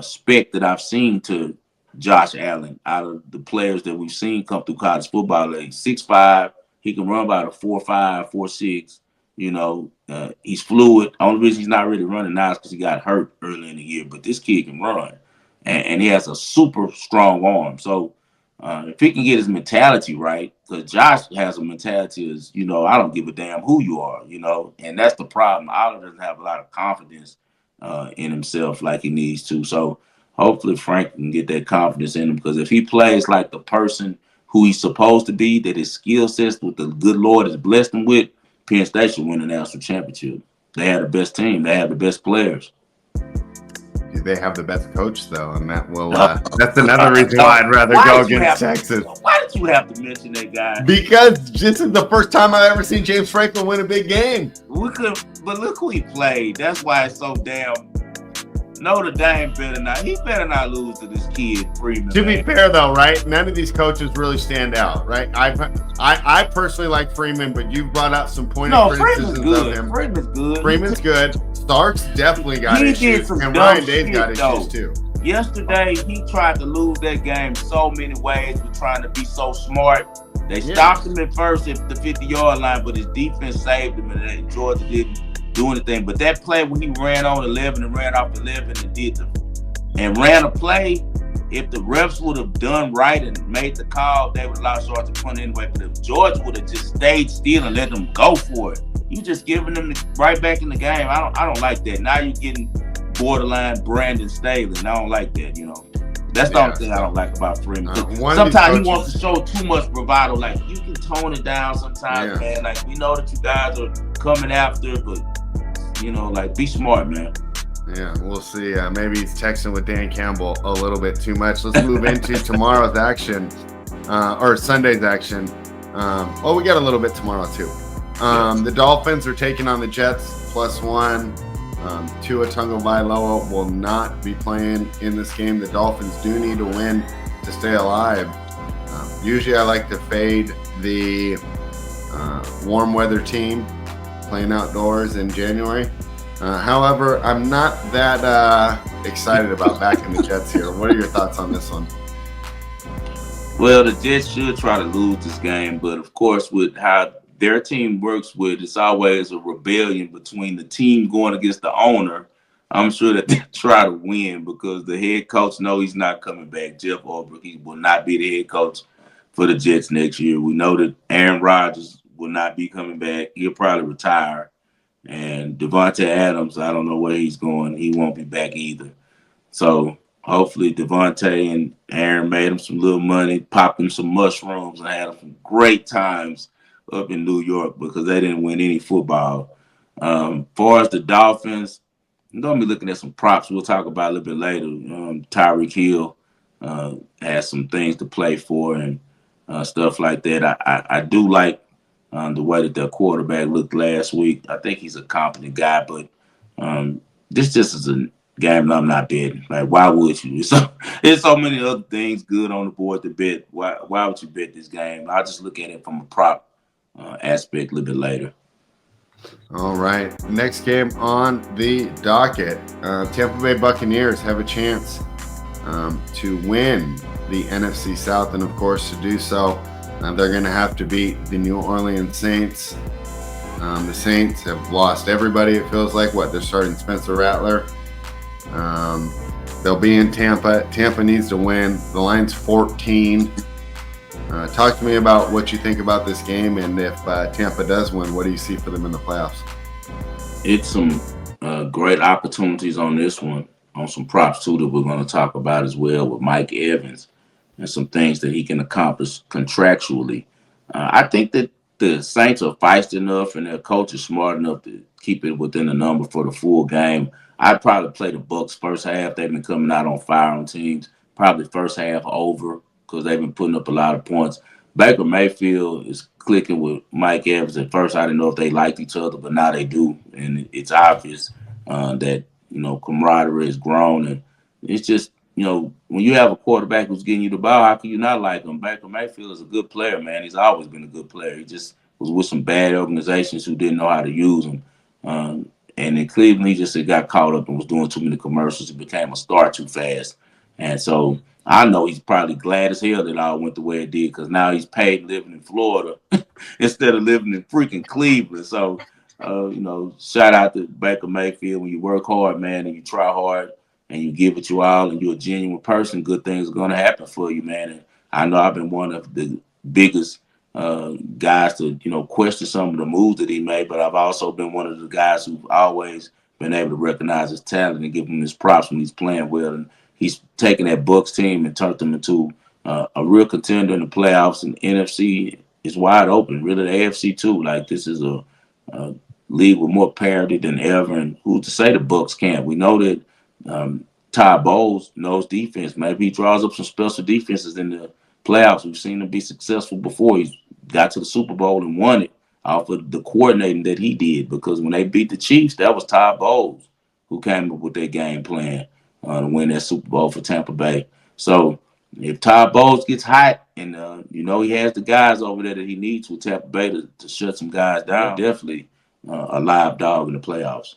spec that I've seen to Josh Allen out of the players that we've seen come through college football. Like 6'5", he can run about a 4'5", 4'6". You know, he's fluid. Only reason he's not really running now is because he got hurt early in the year. But this kid can run, and he has a super strong arm. So if he can get his mentality right, because Josh has a mentality as, you know, I don't give a damn who you are, you know, and that's the problem. Oliver doesn't have a lot of confidence in himself like he needs to. So hopefully Frank can get that confidence in him, because if he plays like the person who he's supposed to be, that his skill sets with the good Lord has blessed him with, Penn State should win the national championship. They have the best team. They have the best players. think they have the best coach though, and that will No, that's another reason why I'd rather why go did you against have Texas. why did you have to mention that guy? Because this is the first time I've ever seen James Franklin win a big game. We could, but look who he played. That's why it's so damn. Notre Dame better not. He better not lose to this kid Freeman. To be fair, though, right? None of these coaches really stand out, right? I personally like Freeman, but you've brought out some pointed criticisms of him. Freeman's good. Freeman's good. Starks definitely got He issues, did some and dumb Ryan Day's shit, got though. issues too. Yesterday, he tried to lose that game so many ways with trying to be so smart. They stopped him at first at the 50-yard line, but his defense saved him, and Georgia didn't do anything. But that play when he ran on 11 and ran off 11 and ran a play, if the refs would have done right and made the call, they would allow Georgia to punt anyway. But if Georgia would have just stayed still and let them go for it, you just giving them right back in the game. I don't like that. Now you're getting borderline Brandon Staley, and I don't like that. That's the only thing I don't like about Freeman. Sometimes he wants to show too much bravado. Like, you can tone it down sometimes, man. Like, we know that you guys are coming after, but like, be smart, man. Yeah, we'll see. Maybe he's texting with Dan Campbell a little bit too much. Let's move into tomorrow's action, or Sunday's action. We got a little bit tomorrow too. The Dolphins are taking on the Jets +1. Tua Tagovailoa will not be playing in this game. The Dolphins do need to win to stay alive. Usually I like to fade the warm weather team playing outdoors in January. However, I'm not that excited about backing the Jets here. What are your thoughts on this one? Well, the Jets should try to lose this game, but of course, with how their team works it's always a rebellion between the team going against the owner. I'm sure that they try to win because the head coach knows he's not coming back. Jeff Ulbrich, he will not be the head coach for the Jets next year. We know that Aaron Rodgers will not be coming back. He'll probably retire. And Devontae Adams, I don't know where he's going. He won't be back either. So hopefully Devontae and Aaron made him some little money, popped him some mushrooms, and had some great times up in New York because they didn't win any football. Far as the Dolphins, I'm going to be looking at some props we'll talk about a little bit later. Tyreek Hill has some things to play for and stuff like that. I do like the way that their quarterback looked last week. I think he's a competent guy, but this just is a game that I'm not betting. Like, why would you? There's so many other things good on the board to bet. Why would you bet this game? I'll just look at it from a prop aspect a little bit later. All right. Next game on the docket. Tampa Bay Buccaneers have a chance to win the NFC South, and of course, to do so, they're going to have to beat the New Orleans Saints. The Saints have lost everybody, it feels like. They're starting Spencer Rattler. They'll be in Tampa. Tampa needs to win. The line's 14. Talk to me about what you think about this game, and if Tampa does win, what do you see for them in the playoffs? It's some great opportunities on this one, on some props too that we're going to talk about as well with Mike Evans and some things that he can accomplish contractually. I think that the Saints are feisty enough and their coach is smart enough to keep it within the number for the full game. I'd probably play the Bucs first half. They've been coming out on fire on teams. Probably first half over because they've been putting up a lot of points. Baker Mayfield is clicking with Mike Evans. At first, I didn't know if they liked each other, but now they do. And it's obvious that, camaraderie has grown. And it's just, when you have a quarterback who's getting you the ball, how can you not like him? Baker Mayfield is a good player, man. He's always been a good player. He just was with some bad organizations who didn't know how to use him. And in Cleveland, he just got caught up and was doing too many commercials. He became a star too fast. And so I know he's probably glad as hell that it all went the way it did because now he's paid living in Florida instead of living in freaking Cleveland. So, shout out to Baker Mayfield. When you work hard, man, and you try hard and you give it your all and you're a genuine person, good things are going to happen for you, man. And I know I've been one of the biggest guys to, question some of the moves that he made, but I've also been one of the guys who've always been able to recognize his talent and give him his props when he's playing well. And he's taken that Bucs team and turned them into a real contender in the playoffs. And the NFC is wide open. Really, the AFC too. Like, this is a league with more parity than ever. And who's to say the Bucs can't? We know that Ty Bowles knows defense. Maybe he draws up some special defenses in the playoffs. We've seen him be successful before. He got to the Super Bowl and won it off of the coordinating that he did. Because when they beat the Chiefs, that was Ty Bowles who came up with their game plan to win that Super Bowl for Tampa Bay. So if Ty Bowles gets hot and he has the guys over there that he needs with Tampa Bay to shut some guys down, definitely a live dog in the playoffs.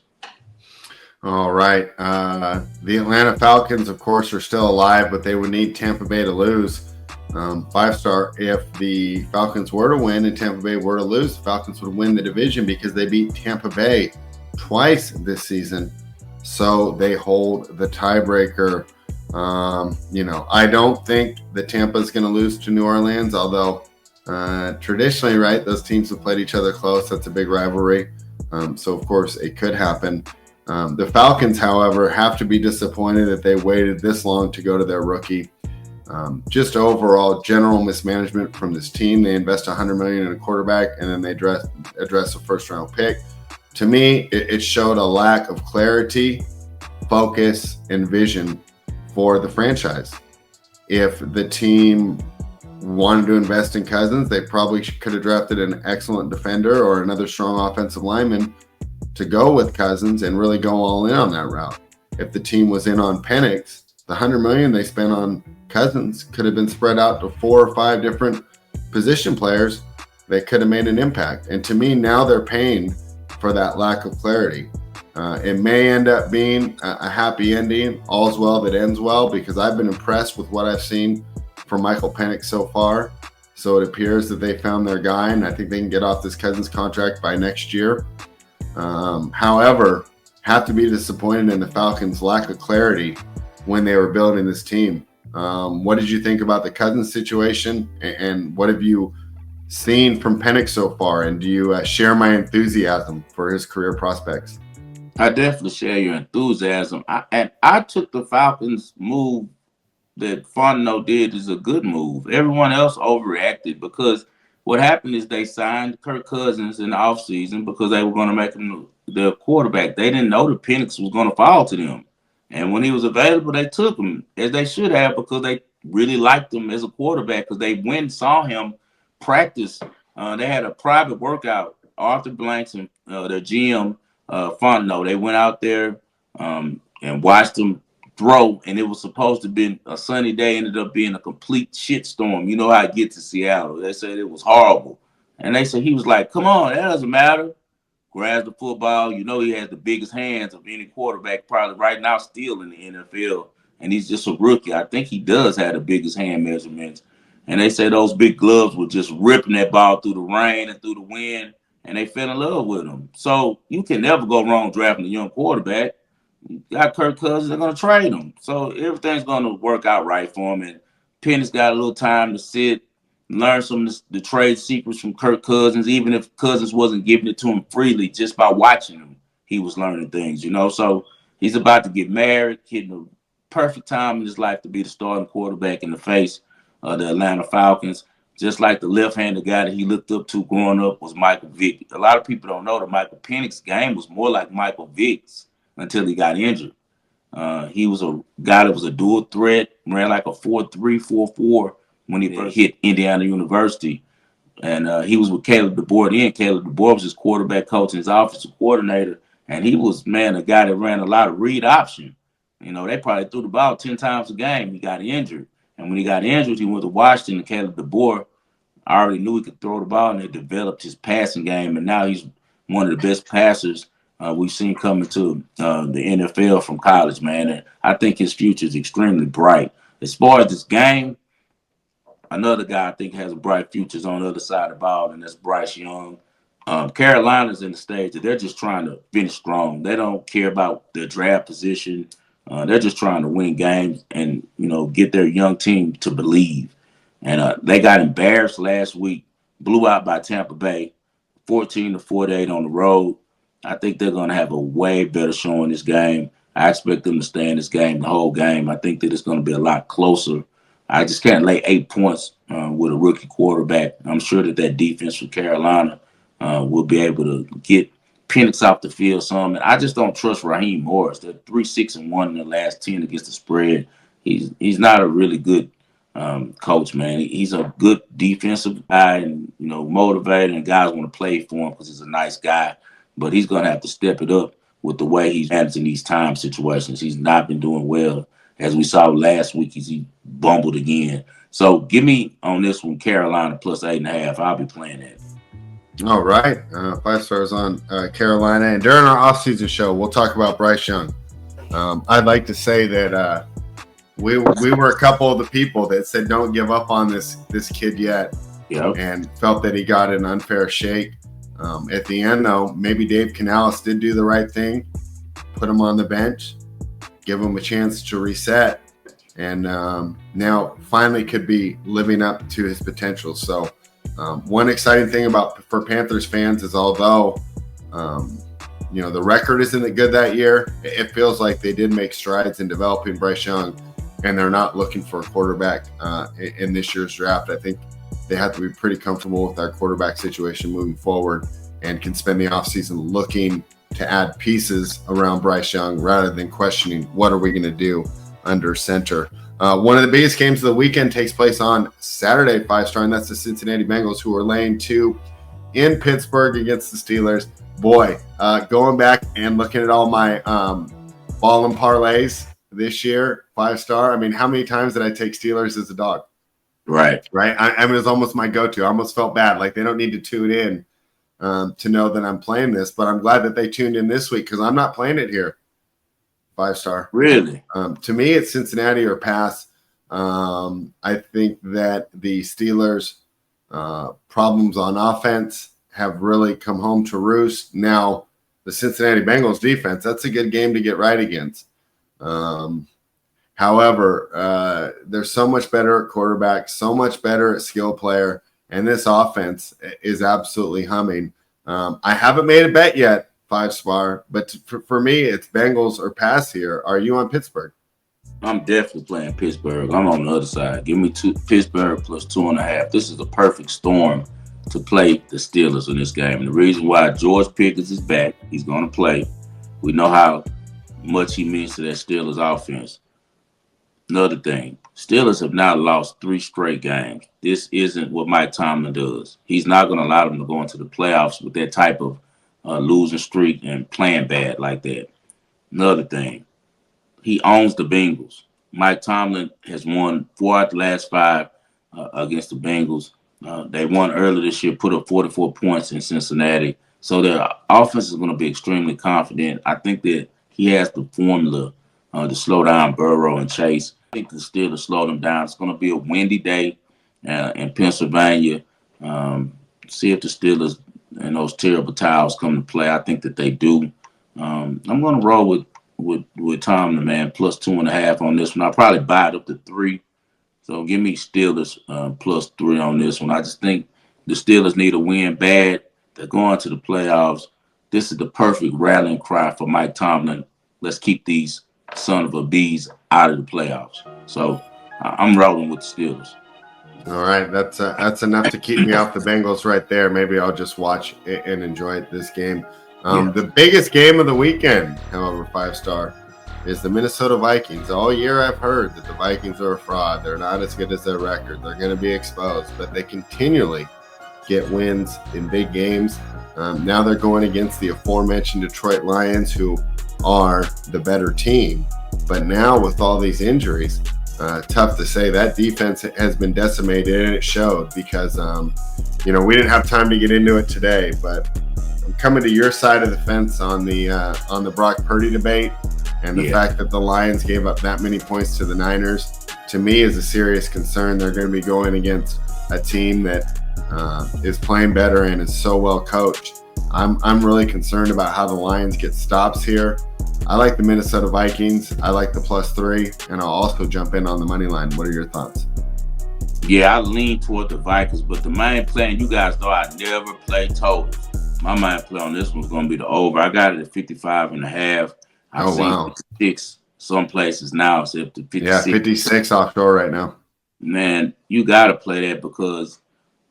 All right. The Atlanta Falcons, of course, are still alive, but they would need Tampa Bay to lose. 5-star, if the Falcons were to win and Tampa Bay were to lose, the Falcons would win the division because they beat Tampa Bay twice this season. So they hold the tiebreaker. I don't think that Tampa is going to lose to New Orleans, although traditionally, right, those teams have played each other close. That's a big rivalry. So, of course, it could happen. The Falcons, however, have to be disappointed that they waited this long to go to their rookie. Just overall general mismanagement from this team. They invest $100 million in a quarterback, and then they address a first-round pick. To me, it showed a lack of clarity, focus, and vision for the franchise. If the team wanted to invest in Cousins, they probably could have drafted an excellent defender or another strong offensive lineman to go with Cousins and really go all in on that route. If the team was in on Penix, the $100 million they spent on Cousins could have been spread out to 4 or 5 different position players that could have made an impact. And to me, now they're paying for that lack of clarity. It may end up being a happy ending, all's well that ends well, because I've been impressed with what I've seen from Michael Penix so far. So it appears that they found their guy, and I think they can get off this Cousins contract by next year. However, have to be disappointed in the Falcons' lack of clarity when they were building this team. What did you think about the Cousins situation, and what have you seen from Penix so far? And do you share my enthusiasm for his career prospects? I definitely share your enthusiasm. I took the Falcons move that Fontenot did as a good move. Everyone else overreacted because what happened is they signed Kirk Cousins in the offseason because they were going to make him their quarterback. They didn't know that Penix was going to fall to them. And when he was available, they took him, as they should have, because they really liked him as a quarterback, because they went and saw him practice. They had a private workout. Arthur Blanks and their GM, Fontenot, they went out there and watched him throw, and it was supposed to be a sunny day, ended up being a complete shitstorm. You know how it gets to Seattle. They said it was horrible. And they said he was like, come on, that doesn't matter. Grabs the football. You know he has the biggest hands of any quarterback probably right now still in the NFL, and he's just a rookie. I think he does have the biggest hand measurements. And they say those big gloves were just ripping that ball through the rain and through the wind, and they fell in love with him. So you can never go wrong drafting a young quarterback. You got Kirk Cousins, they're going to trade him. So everything's going to work out right for him. And Penny's got a little time to sit, learn some of the trade secrets from Kirk Cousins, even if Cousins wasn't giving it to him freely. Just by watching him, he was learning things, So he's about to get married, hitting the perfect time in his life to be the starting quarterback in the face of the Atlanta Falcons. Just like the left-handed guy that he looked up to growing up was Michael Vick. A lot of people don't know that Michael Penix's game was more like Michael Vick's until he got injured. He was a guy that was a dual threat, ran like a 4.3, 4.4 when he first hit Indiana University. And he was with Caleb DeBoer then. Caleb DeBoer was his quarterback coach and his offensive coordinator. And he was, a guy that ran a lot of read option. They probably threw the ball 10 times a game. He got injured. And when he got injured, he went to Washington, and Caleb DeBoer I already knew he could throw the ball, and they developed his passing game. And now he's one of the best passers we've seen coming to the NFL from college, man. And I think his future is extremely bright. As far as this game, another guy I think has a bright future is on the other side of the ball, and that's Bryce Young. Carolina's in the stage that they're just trying to finish strong. They don't care about their draft position. They're just trying to win games and, get their young team to believe. And they got embarrassed last week, blew out by Tampa Bay, 14-48 on the road. I think they're going to have a way better showing this game. I expect them to stay in this game the whole game. I think that it's going to be a lot closer. I just can't lay 8 points with a rookie quarterback. I'm sure that defense from Carolina will be able to get Penix off the field some. And I just don't trust Raheem Morris. They're 3-6-1 in the last 10 against the spread. He's not a really good coach, man. He's a good defensive guy and motivated, and guys want to play for him because he's a nice guy. But he's gonna have to step it up with the way he's managing these time situations. He's not been doing well, as we saw last week. He bumbled again. So give me on this one Carolina plus 8.5. I'll be playing that. All right. 5 stars on Carolina. And during our offseason show, we'll talk about Bryce Young. I'd like to say that we were a couple of the people that said don't give up on this kid yet, Yep. and felt that he got an unfair shake. At the end, though, maybe Dave Canales did do the right thing, put him on the bench, give him a chance to reset, and now finally could be living up to his potential. So one exciting thing for Panthers fans is although the record isn't good that year, it feels like they did make strides in developing Bryce Young, and they're not looking for a quarterback in this year's draft. I think they have to be pretty comfortable with our quarterback situation moving forward and can spend the offseason looking to add pieces around Bryce Young rather than questioning what are we going to do under center. One of the biggest games of the weekend takes place on Saturday, 5-star, and that's the Cincinnati Bengals, who are laying 2 in Pittsburgh against the Steelers. Boy, going back and looking at all my ball and parlays this year, 5-star. I mean, how many times did I take Steelers as a dog? Right. I mean, it was almost my go-to. I almost felt bad. Like they don't need to tune in to know that I'm playing this, but I'm glad that they tuned in this week because I'm not playing it here. 5-star. Really? To me, it's Cincinnati or pass. I think that the Steelers' problems on offense have really come home to roost. Now, the Cincinnati Bengals defense, that's a good game to get right against. However, they're so much better at quarterback, so much better at skill player, and this offense is absolutely humming. I haven't made a bet yet, 5-star, but for me, it's Bengals or pass here. Are you on Pittsburgh? I'm definitely playing Pittsburgh. I'm on the other side. Give me Pittsburgh plus 2.5. This is a perfect storm to play the Steelers in this game. And the reason why George Pickens is back, he's going to play. We know how much he means to that Steelers offense. Another thing, Steelers have now lost 3 straight games. This isn't what Mike Tomlin does. He's not going to allow them to go into the playoffs with that type of losing streak and playing bad like that. Another thing, he owns the Bengals. Mike Tomlin has won 4 out of the last 5 against the Bengals. They won earlier this year, put up 44 points in Cincinnati. So their offense is going to be extremely confident. I think that he has the formula to slow down Burrow and Chase. I think the Steelers slow them down. It's going to be a windy day in Pennsylvania. See if the Steelers and those terrible towels come to play. I think that they do. I'm going to roll with Tomlin, man, plus 2.5 on this one. I'll probably buy it up to 3. So give me Steelers plus 3 on this one. I just think the Steelers need a win bad. They're going to the playoffs. This is the perfect rallying cry for Mike Tomlin. Let's keep these son of a bees out of the playoffs. So I'm rolling with the Steelers. All right, that's enough to keep me off the Bengals right there. Maybe I'll just watch and enjoy this game. The biggest game of the weekend, however, 5-star, is the Minnesota Vikings. All year I've heard that the Vikings are a fraud. They're not as good as their record. They're going to be exposed, but they continually get wins in big games. Now they're going against the aforementioned Detroit Lions, who are the better team. But now with all these injuries, tough to say. That defense has been decimated, and it showed because, we didn't have time to get into it today, but I'm coming to your side of the fence on the Brock Purdy debate. And the fact that the Lions gave up that many points to the Niners, to me, is a serious concern. They're going to be going against a team that is playing better and is so well coached. I'm really concerned about how the Lions get stops here. I like the Minnesota Vikings. I like the plus 3, and I'll also jump in on the money line. What are your thoughts? Yeah, I lean toward the Vikings, but the main play, and you guys know I never play total. My main play on this one's going to be the over. I got it at 55.5. I've seen 56 some places now. It's up to 56. Yeah, 56 offshore right now. Man, you got to play that because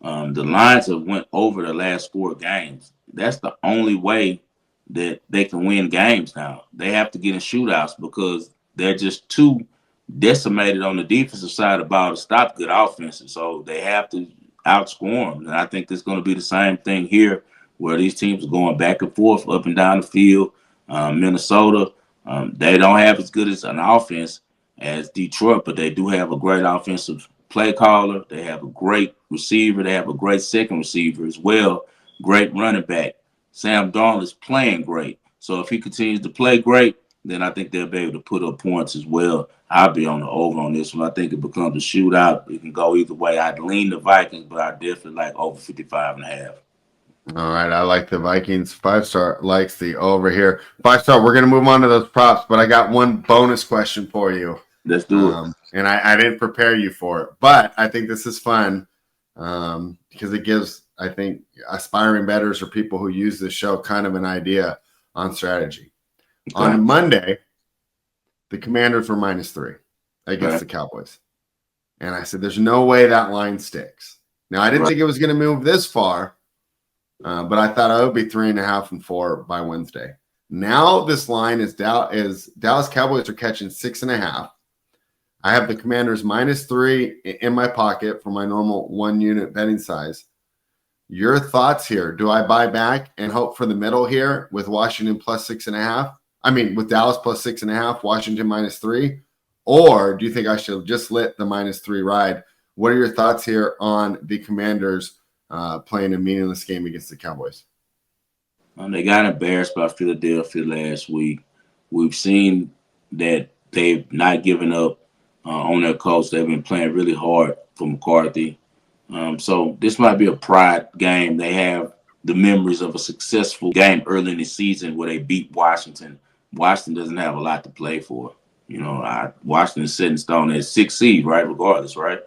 the Lions have went over the last 4 games. That's the only way that they can win games now. They have to get in shootouts because they're just too decimated on the defensive side of the ball to stop good offenses. So they have to outscore them. And I think it's going to be the same thing here where these teams are going back and forth, up and down the field. Minnesota, they don't have as good as an offense as Detroit, but they do have a great offensive play caller. They have a great receiver. They have a great second receiver as well. Great running back. Sam Darnold is playing great. So if he continues to play great, then I think they'll be able to put up points as well. I'll be on the over on this one. I think it becomes a shootout. It can go either way. I'd lean the Vikings, but I definitely like over 55.5. All right, I like the Vikings. 5-star likes the over here. 5-star, we're going to move on to those props, but I got one bonus question for you. Let's do it. And I didn't prepare you for it, but I think this is fun because it gives, I think, aspiring bettors or people who use this show kind of an idea on strategy. Okay. On Monday, the Commanders were -3 against the Cowboys. And I said, there's no way that line sticks. Now, I didn't think it was going to move this far, but I thought it would be 3.5 and 4 by Wednesday. Now this line is Dallas Cowboys are catching 6.5. I have the Commanders -3 in my pocket for my normal 1-unit betting size. Your thoughts here? Do I buy back and hope for the middle here with Washington plus 6.5? I mean, with Dallas plus 6.5, Washington -3, or do you think I should just let the -3 ride? What are your thoughts here on the Commanders playing a meaningless game against the Cowboys? They got embarrassed by Philadelphia last week. We've seen that they've not given up on their coach. They've been playing really hard for McCarthy. So this might be a pride game. They have the memories of a successful game early in the season where they beat Washington. Washington doesn't have a lot to play for. Washington's set in stone at 6th seed, right? Regardless, right?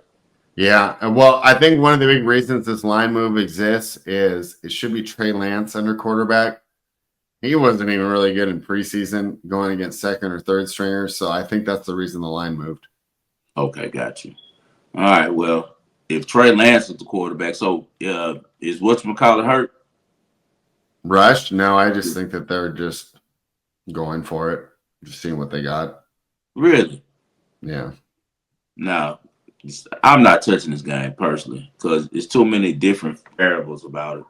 Yeah. Well, I think one of the big reasons this line move exists is it should be Trey Lance under quarterback. He wasn't even really good in preseason going against second or third stringers. So I think that's the reason the line moved. Okay, got you. All right. Well, if Trey Lance is the quarterback, so is whatchamacallit hurt? Rushed? No, I just think that they're just going for it, just seeing what they got. Really? Yeah. No, I'm not touching this game personally because there's too many different variables about it.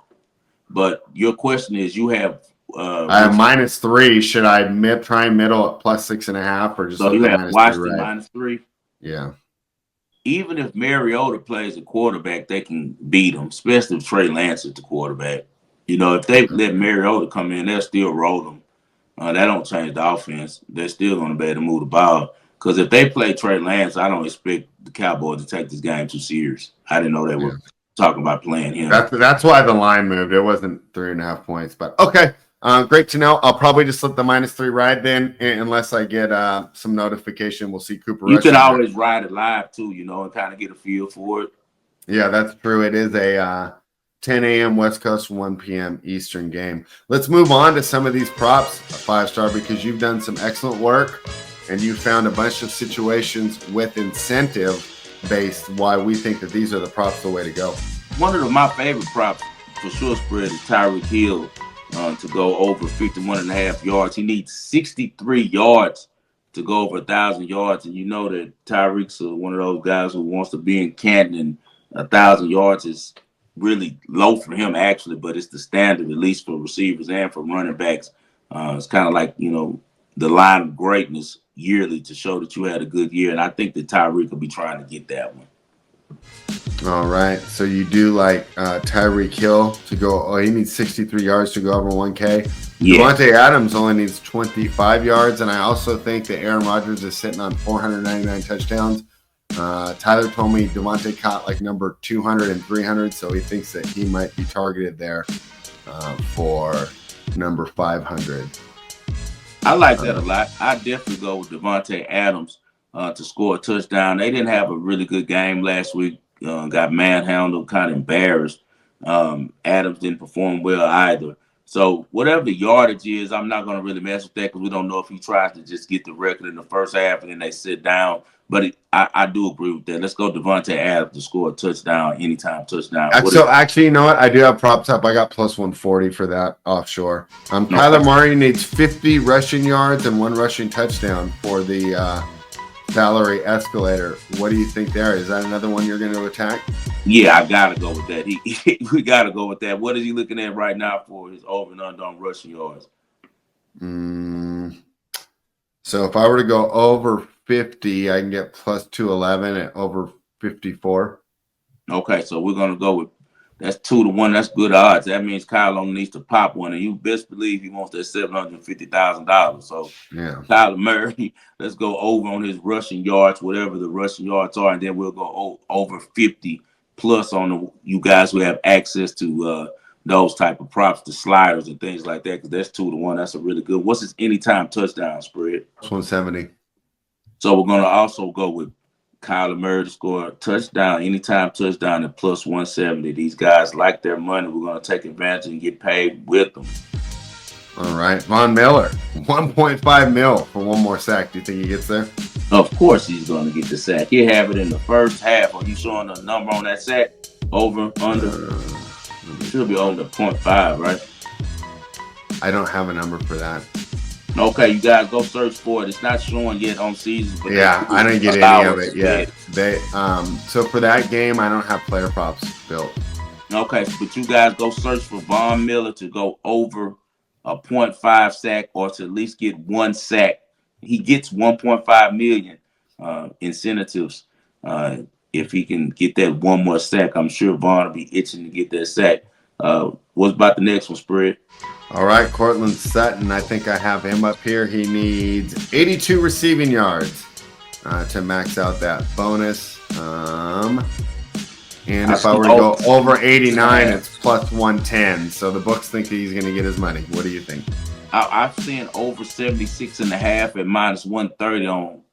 But your question is, you have I have -3. Should I try middle at plus 6.5 or just so you have Washington -3? Yeah. Even if Mariota plays a quarterback, they can beat him, especially if Trey Lance is the quarterback. If they let Mariota come in, they'll still roll them. That don't change the offense. They're still going to be able to move the ball. Because if they play Trey Lance, I don't expect the Cowboys to take this game too serious. I didn't know they were talking about playing him. That's why the line moved. It wasn't 3.5 points. But okay, great to know. I'll probably just let the -3 ride then, unless I get some notification. We'll see Cooper Rush. You can always ride it live too, and kind of get a feel for it. Yeah, that's true. It is a 10 a.m. West Coast, 1 p.m. Eastern game. Let's move on to some of these props, 5-star, because you've done some excellent work and you found a bunch of situations with incentive based why we think that these are the props the way to go. One of my favorite props for sure spread is Tyreek Hill to go over 51.5 yards. He needs 63 yards to go over 1,000 yards. And you know that Tyreek's one of those guys who wants to be in Canton, and 1,000 yards is really low for him actually, but it's the standard, at least for receivers and for running backs. It's kind of like, the line of greatness yearly to show that you had a good year. And I think that Tyreek will be trying to get that one. All right. So you do like Tyreek Hill to go, he needs 63 yards to go over 1K. Yeah. Devontae Adams only needs 25 yards. And I also think that Aaron Rodgers is sitting on 499 touchdowns. Tyler told me Devontae caught like number 200 and 300, so he thinks that he might be targeted there for number 500. I like that a lot. I definitely go with Devontae Adams to score a touchdown. They didn't have a really good game last week. Got manhandled, kind of embarrassed. Adams didn't perform well either. So whatever the yardage is, I'm not going to really mess with that because we don't know if he tries to just get the record in the first half and then they sit down, I do agree with that. Let's go Devontae Adams to score a touchdown, anytime touchdown. So actually, you know what? I do have props up. I got plus 140 for that offshore. Okay. Kyler Murray needs 50 rushing yards and 1 rushing touchdown for the salary escalator. What do you think there? Is that another one you're going to attack? Yeah, I gotta go with that. We gotta go with that. What is he looking at right now for his over and under on rushing yards? So if I were to go over 50, I can get plus 211 at over 54. Okay, so we're gonna go with that's 2-1. That's good odds. That means Kyle only needs to pop one, and you best believe he wants that $750,000. So Yeah. Kyler Murray, let's go over on his rushing yards, whatever the rushing yards are, and then we'll go over 50 plus on the you guys who have access to those type of props, the sliders and things like that, because that's 2-1. That's a really good. What's his anytime touchdown spread? Plus 170. So we're gonna also go with Kyler Murray to score a touchdown, anytime touchdown at plus 170. These guys like their money. We're gonna take advantage and get paid with them. All right. Von Miller, 1.5 mil for one more sack. Do you think he gets there? Of course he's going to get the sack. He'll have it in the first half. Are you showing a number on that sack? Over, under? Should be over 0.5, right? I don't have a number for that. Okay, you guys go search for it. It's not showing yet on season. But yeah, I didn't get any of it yet. So for that game, I don't have player props built. Okay, but you guys go search for Von Miller to go over a 0.5 sack or to at least get one sack. He gets 1.5 million incentives if he can get that one more sack. I'm sure Vaughn will be itching to get that sack. What's about the next one, spread? All right, Cortland Sutton. I think I have him up here. He needs 82 receiving yards to max out that bonus. And if I were to go over 89, it's plus 110. So the books think that he's going to get his money. What do you think? I've seen over 76.5 at minus 130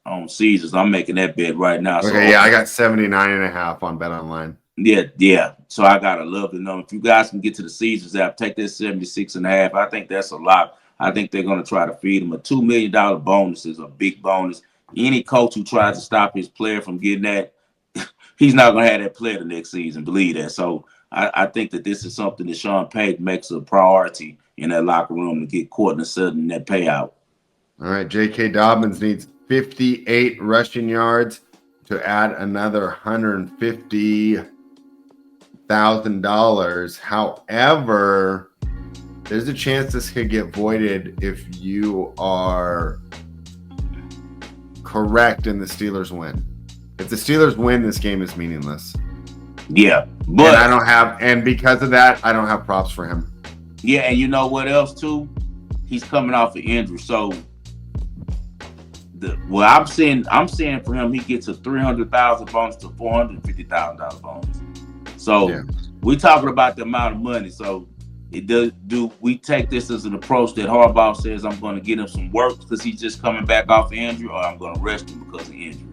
on Caesars. I'm making that bet right now. Okay, so, yeah, I got 79.5 on Bet Online. Yeah. So I gotta love the number. If you guys can get to the Caesars app, take that 76.5. I think that's a lot. I think they're gonna try to feed him. A $2 million bonus is a big bonus. Any coach who tries to stop his player from getting that, he's not gonna have that player the next season. Believe that. So I think that this is something that Sean Payton makes a priority in that locker room to get Cortland Sutton that payout. All right, J.K. Dobbins needs 58 rushing yards to add another $150,000. However, there's a chance this could get voided if you are correct and the Steelers win. If the Steelers win, this game is meaningless. Yeah, but and because of that, I don't have props for him. Yeah, and you know what else too? He's coming off an injury, so I'm saying for him, he gets a $300,000 bonus to $450,000 bonus. So we're talking about the amount of money. So we take this as an approach that Harbaugh says I'm going to get him some work because he's just coming back off injury, or I'm going to rest him because of injury.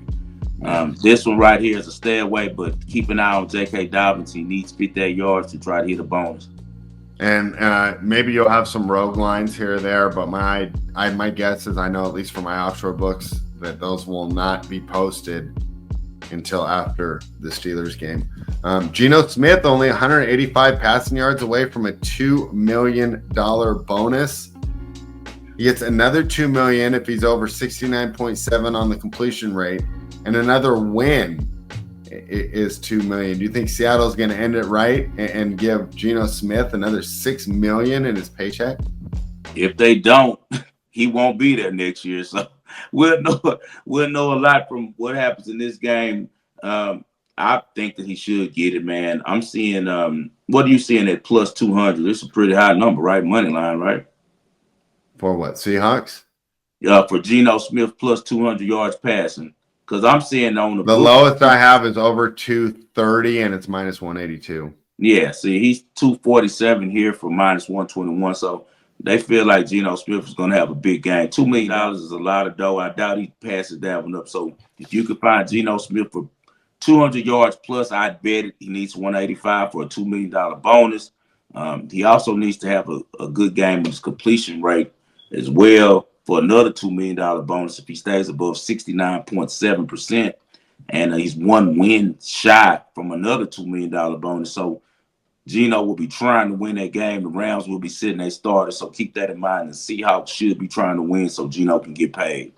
This one right here is a stay away, but keep an eye on J.K. Dobbins. He needs 58 yards to try to hit a bonus. And maybe you'll have some rogue lines here or there, but my guess is, I know at least for my offshore books, that those will not be posted until after the Steelers game. Geno Smith only 185 passing yards away from a $2 million bonus. He gets another $2 million if he's over 69.7 on the completion rate, and another win is $2 million. Do you think Seattle's going to end it right and give Geno Smith another $6 million in his paycheck? If they don't, he won't be there next year. So we'll know a lot from what happens in this game. I think that he should get it, man. I'm seeing what are you seeing at plus 200? It's a pretty high number, right? Money line, right? For what, Seahawks? Yeah, for Geno Smith plus 200 yards passing. Because I'm seeing on the lowest I have is over 230, and it's minus 182. Yeah, see, he's 247 here for minus 121. So they feel like Geno Smith is going to have a big game. $2 million is a lot of dough. I doubt he passes that one up. So if you could find Geno Smith for 200 yards plus, I'd bet it. He needs 185 for a $2 million bonus. He also needs to have a good game with his completion rate as well. for another $2 million bonus if he stays above 69.7%. And he's 1 win shy from another $2 million bonus. So Geno will be trying to win that game. The Rams will be sitting their starters. So keep that in mind. The Seahawks should be trying to win so Geno can get paid.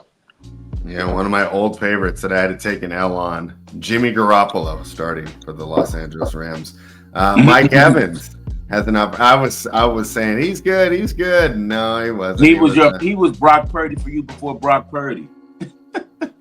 Yeah, one of my old favorites that I had to take an L on, Jimmy Garoppolo starting for the Los Angeles Rams. Mike Evans has enough. I was saying he's good. No, he wasn't. He was Brock Purdy for you before Brock Purdy.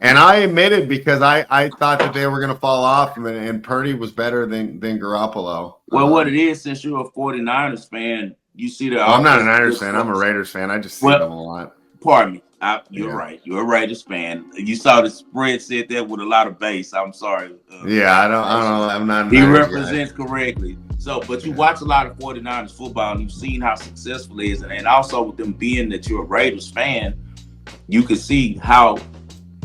And I admitted because I thought that they were going to fall off, and Purdy was better than Garoppolo. Well, what it is, since you're a 49ers fan, you see that. I'm not a Niners fan. I'm a Raiders fan. I just see them a lot. Pardon me. You're right. You're a Raiders fan. You saw the spread said that with a lot of bass. I'm sorry. I don't. I'm not. He represents correctly. So, but you watch a lot of 49ers football, and you've seen how successful it is, and also with them being that you're a Raiders fan, you can see how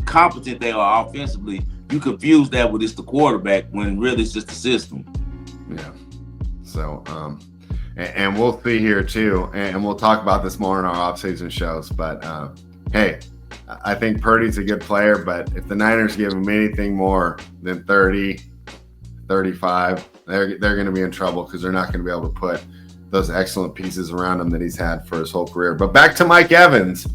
competent they are offensively. You confuse that with it's the quarterback when really it's just the system. Yeah. So, and we'll see here too, and we'll talk about this more in our off-season shows. But hey, I think Purdy's a good player, but if the Niners give him anything more than 30, 35, they're going to be in trouble because they're not going to be able to put those excellent pieces around him that he's had for his whole career. But back to Mike Evans.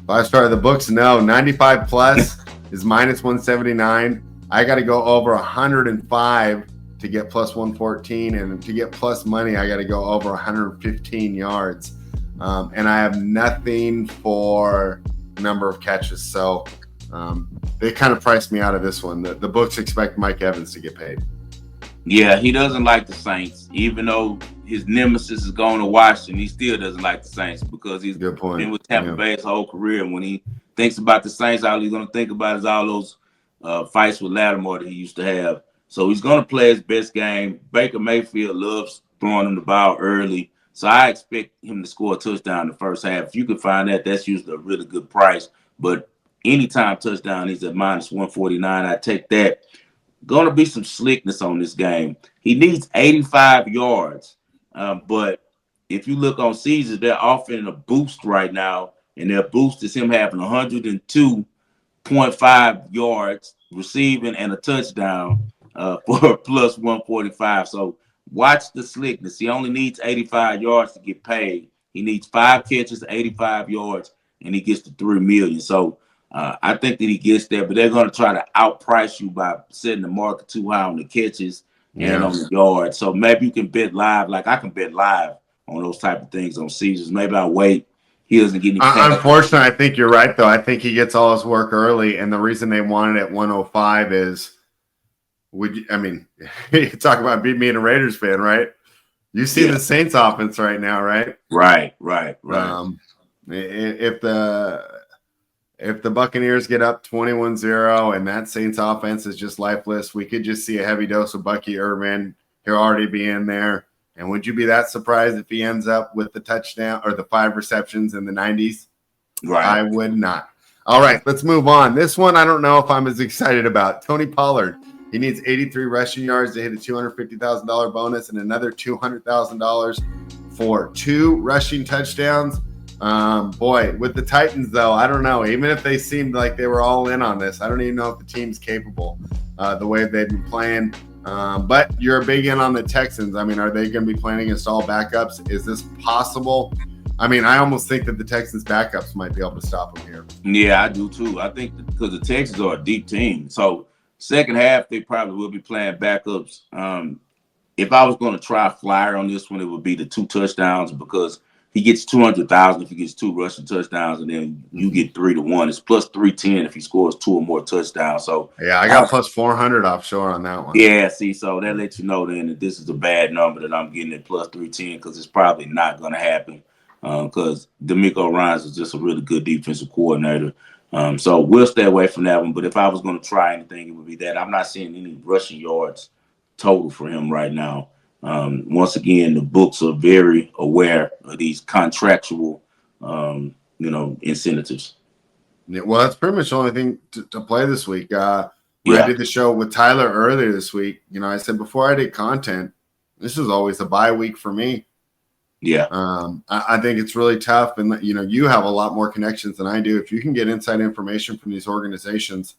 5-star of the books, no. 95 plus is minus 179. I got to go over 105 to get plus 114, and to get plus money, I got to go over 115 yards. And I have nothing for number of catches. So they kind of priced me out of this one. The books expect Mike Evans to get paid. Yeah, he doesn't like the Saints, even though his nemesis is going to Washington. He still doesn't like the Saints because he's been with Tampa Bay his whole career. And when he thinks about the Saints, all he's going to think about is all those fights with Lattimore that he used to have. So he's going to play his best game. Baker Mayfield loves throwing him the ball early. So I expect him to score a touchdown in the first half. If you can find that, that's usually a really good price. But anytime touchdown, he's at minus 149. I take that. Going to be some slickness on this game. He needs 85 yards. But if you look on Caesars, they're offering a boost right now. And their boost is him having 102.5 yards receiving and a touchdown for plus 145. So watch the slickness. He only needs 85 yards to get paid. He needs 5 catches, 85 yards, and he gets to $3 million. So I think that he gets there, but they're going to try to outprice you by setting the market too high on the catches and on the yards. So maybe you can bet live, like I can bet live on those type of things on Caesars. Maybe I'll wait. He doesn't get any paid. Unfortunately, I think you're right, though. I think he gets all his work early, and the reason they want it at 105 is, you talk about being a Raiders fan, right? You see the Saints offense right now, right? Right. If the Buccaneers get up 21-0 and that Saints offense is just lifeless, we could just see a heavy dose of Bucky Irvin. He'll already be in there. And would you be that surprised if he ends up with the touchdown or the 5 receptions in the 90s? Right. I would not. All right, let's move on. This one I don't know if I'm as excited about. Tony Pollard. He needs 83 rushing yards to hit a $250,000 bonus and another $200,000 for 2 rushing touchdowns. Boy, with the Titans, though, I don't know. Even if they seemed like they were all in on this, I don't even know if the team's capable the way they've been playing. But you're a big in on the Texans. I mean, are they going to be playing against all backups? Is this possible? I mean, I almost think that the Texans' backups might be able to stop them here. Yeah, I do too. I think because the Texans are a deep team. So second half, they probably will be playing backups. If I was going to try a flyer on this one, it would be the 2 touchdowns because he gets 200,000 if he gets 2 rushing touchdowns, and then you get 3-1. It's plus 310 if he scores 2 or more touchdowns. So yeah, I got plus 400 offshore on that one. Yeah, see, so that lets you know then that this is a bad number that I'm getting at plus 310 because it's probably not going to happen because DeMeco Ryans is just a really good defensive coordinator. So we'll stay away from that one. But if I was going to try anything, it would be that. I'm not seeing any rushing yards total for him right now. Once again, the books are very aware of these contractual, incentives. Yeah, well, that's pretty much the only thing to play this week. I did the show with Tyler earlier this week. I said before I did content, this was always a bye week for me. Yeah. I think it's really tough. And, you have a lot more connections than I do. If you can get inside information from these organizations,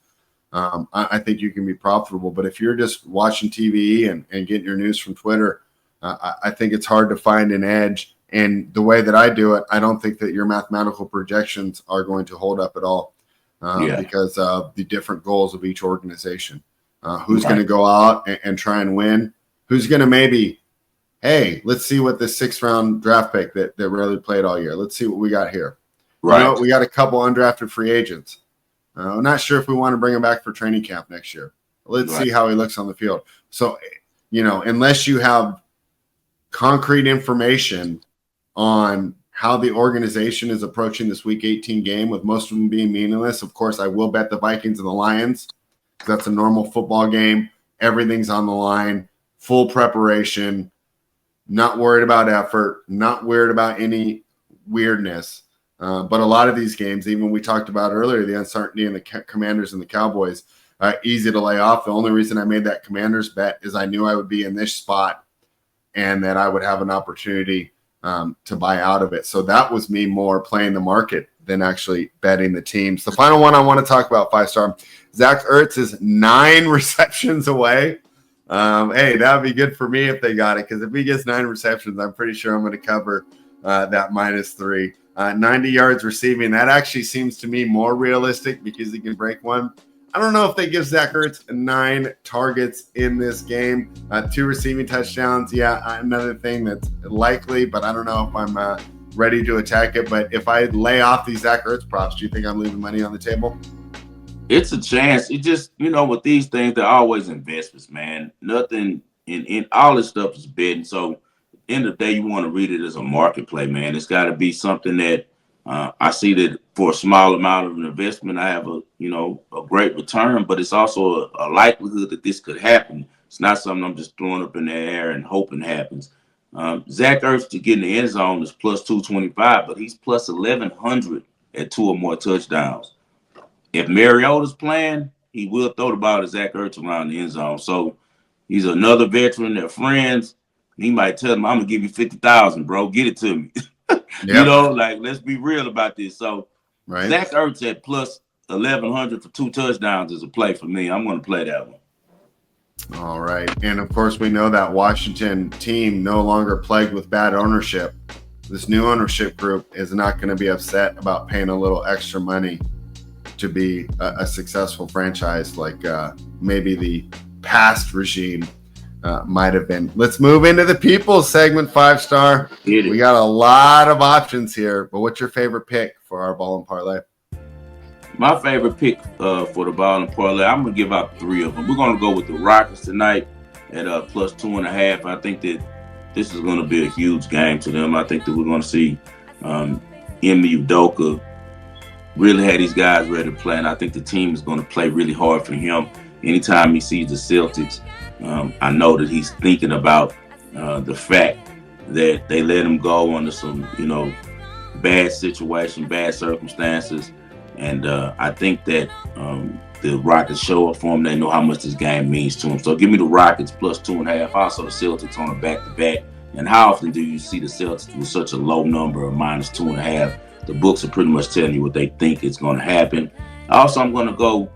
I think you can be profitable. But if you're just watching TV and getting your news from Twitter, I think it's hard to find an edge. And the way that I do it, I don't think that your mathematical projections are going to hold up at all because of the different goals of each organization. Who's going to go out and try and win? Who's going to maybe, hey, let's see what this 6th-round draft pick that rarely played all year. Let's see what we got here. Right. We got a couple undrafted free agents. I'm not sure if we want to bring him back for training camp next year. Let's see how he looks on the field. So, unless you have concrete information on how the organization is approaching this Week 18 game, with most of them being meaningless. Of course, I will bet the Vikings and the Lions. That's a normal football game. Everything's on the line, full preparation, not worried about effort, not worried about any weirdness. But a lot of these games, even we talked about earlier, the uncertainty in the Commanders and the Cowboys, easy to lay off. The only reason I made that Commanders bet is I knew I would be in this spot and that I would have an opportunity to buy out of it. So that was me more playing the market than actually betting the teams. The final one I want to talk about, 5-star. Zach Ertz is 9 receptions away. Hey, that would be good for me if they got it, because if he gets 9 receptions, I'm pretty sure I'm going to cover that -3. 90 yards receiving, that actually seems to me more realistic because he can break one. I don't know if they give Zach Ertz 9 targets in this game. 2 receiving touchdowns, another thing that's likely, but I don't know if I'm ready to attack it. But if I lay off these Zach Ertz props, do you think I'm leaving money on the table? It's a chance. It just, with these things, they're always investments, man. Nothing in all this stuff is betting. So end of the day, you want to read it as a market play, man. It's got to be something that I see that for a small amount of an investment, I have a great return, but it's also a likelihood that this could happen. It's not something I'm just throwing up in the air and hoping happens. Zach Ertz to get in the end zone is plus 225, but he's plus 1,100 at 2 or more touchdowns. If Mariota's playing, he will throw the ball to Zach Ertz around the end zone. So he's another veteran. They're friends. He might tell him, I'm going to give you 50,000, bro. Get it to me. Let's be real about this. So Zach Ertz at plus 1,100 for 2 touchdowns is a play for me. I'm going to play that one. All right. And, of course, we know that Washington team no longer plagued with bad ownership. This new ownership group is not going to be upset about paying a little extra money to be a successful franchise like maybe the past regime might have been. Let's move into the people segment, 5-star. We got a lot of options here, but what's your favorite pick for our ball and parlay? My favorite pick for the ball and parlay, I'm going to give out 3 of them. We're going to go with the Rockets tonight at plus 2.5. I think that this is going to be a huge game to them. I think that we're going to see Emi Udoka really had these guys ready to play, and I think the team is going to play really hard for him. Anytime he sees the Celtics, I know that he's thinking about the fact that they let him go under some, bad situation, bad circumstances. And I think that the Rockets show up for him. They know how much this game means to him. So give me the Rockets plus 2.5. Also the Celtics on a back-to-back. And how often do you see the Celtics with such a low number of minus 2.5? The books are pretty much telling you what they think is going to happen. Also, I'm going to go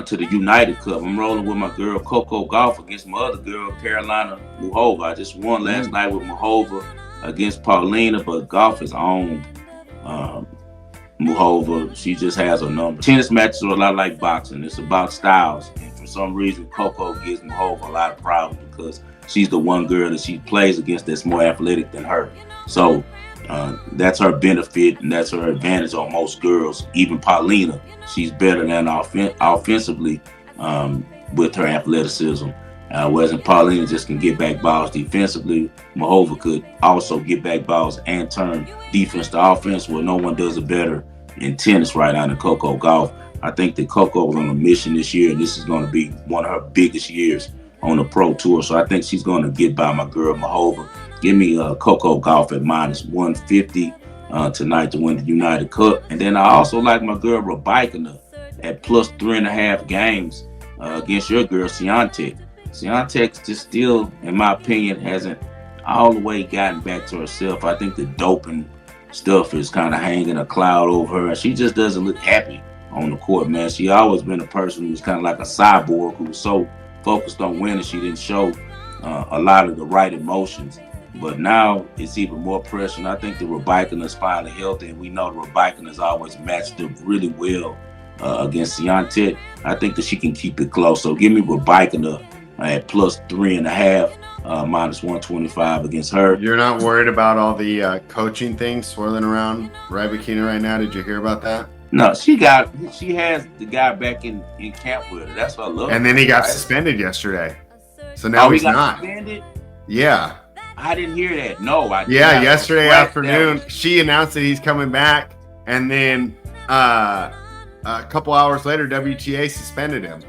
to the United Cup. I'm rolling with my girl Coco Gauff against my other girl, Carolina Muhova. I just won last night with Muhova against Paulina, but Gauff is owned Muhova. She just has a number. Tennis matches are a lot like boxing. It's about styles. And for some reason, Coco gives Muhova a lot of problems because she's the one girl that she plays against that's more athletic than her. So that's her benefit, and that's her advantage on most girls. Even Paulina, she's better than offensively with her athleticism. Whereas Paulina just can get back balls defensively. Muhova could also get back balls and turn defense to offense, where no one does it better in tennis right now than Coco Gauff. I think that Coco was on a mission this year, and this is going to be one of her biggest years on the pro tour. So I think she's going to get by my girl Muhova. Give me Coco Gauff at minus 150 tonight to win the United Cup. And then I also like my girl Rabikina at plus 3.5 games against your girl Swiatek. Swiatek just still, in my opinion, hasn't all the way gotten back to herself. I think the doping stuff is kind of hanging a cloud over her. She just doesn't look happy on the court, man. She always been a person who's kind of like a cyborg who was so focused on winning she didn't show a lot of the right emotions. But now it's even more pressure. And I think the Rebecca is finally healthy, and we know the Rebecca has always matched up really well against Ciantet. I think that she can keep it close. So give me Rebecca at plus 3.5, minus 125 against her. You're not worried about all the coaching things swirling around Rybakina right now? Did you hear about that? No, she has the guy back in camp with her. That's what I love. And then he got suspended yesterday. So now he's not. Suspended? Yeah. I didn't hear that. No, I didn't. Yeah, yesterday afternoon, she announced that he's coming back, and then a couple hours later, WTA suspended him.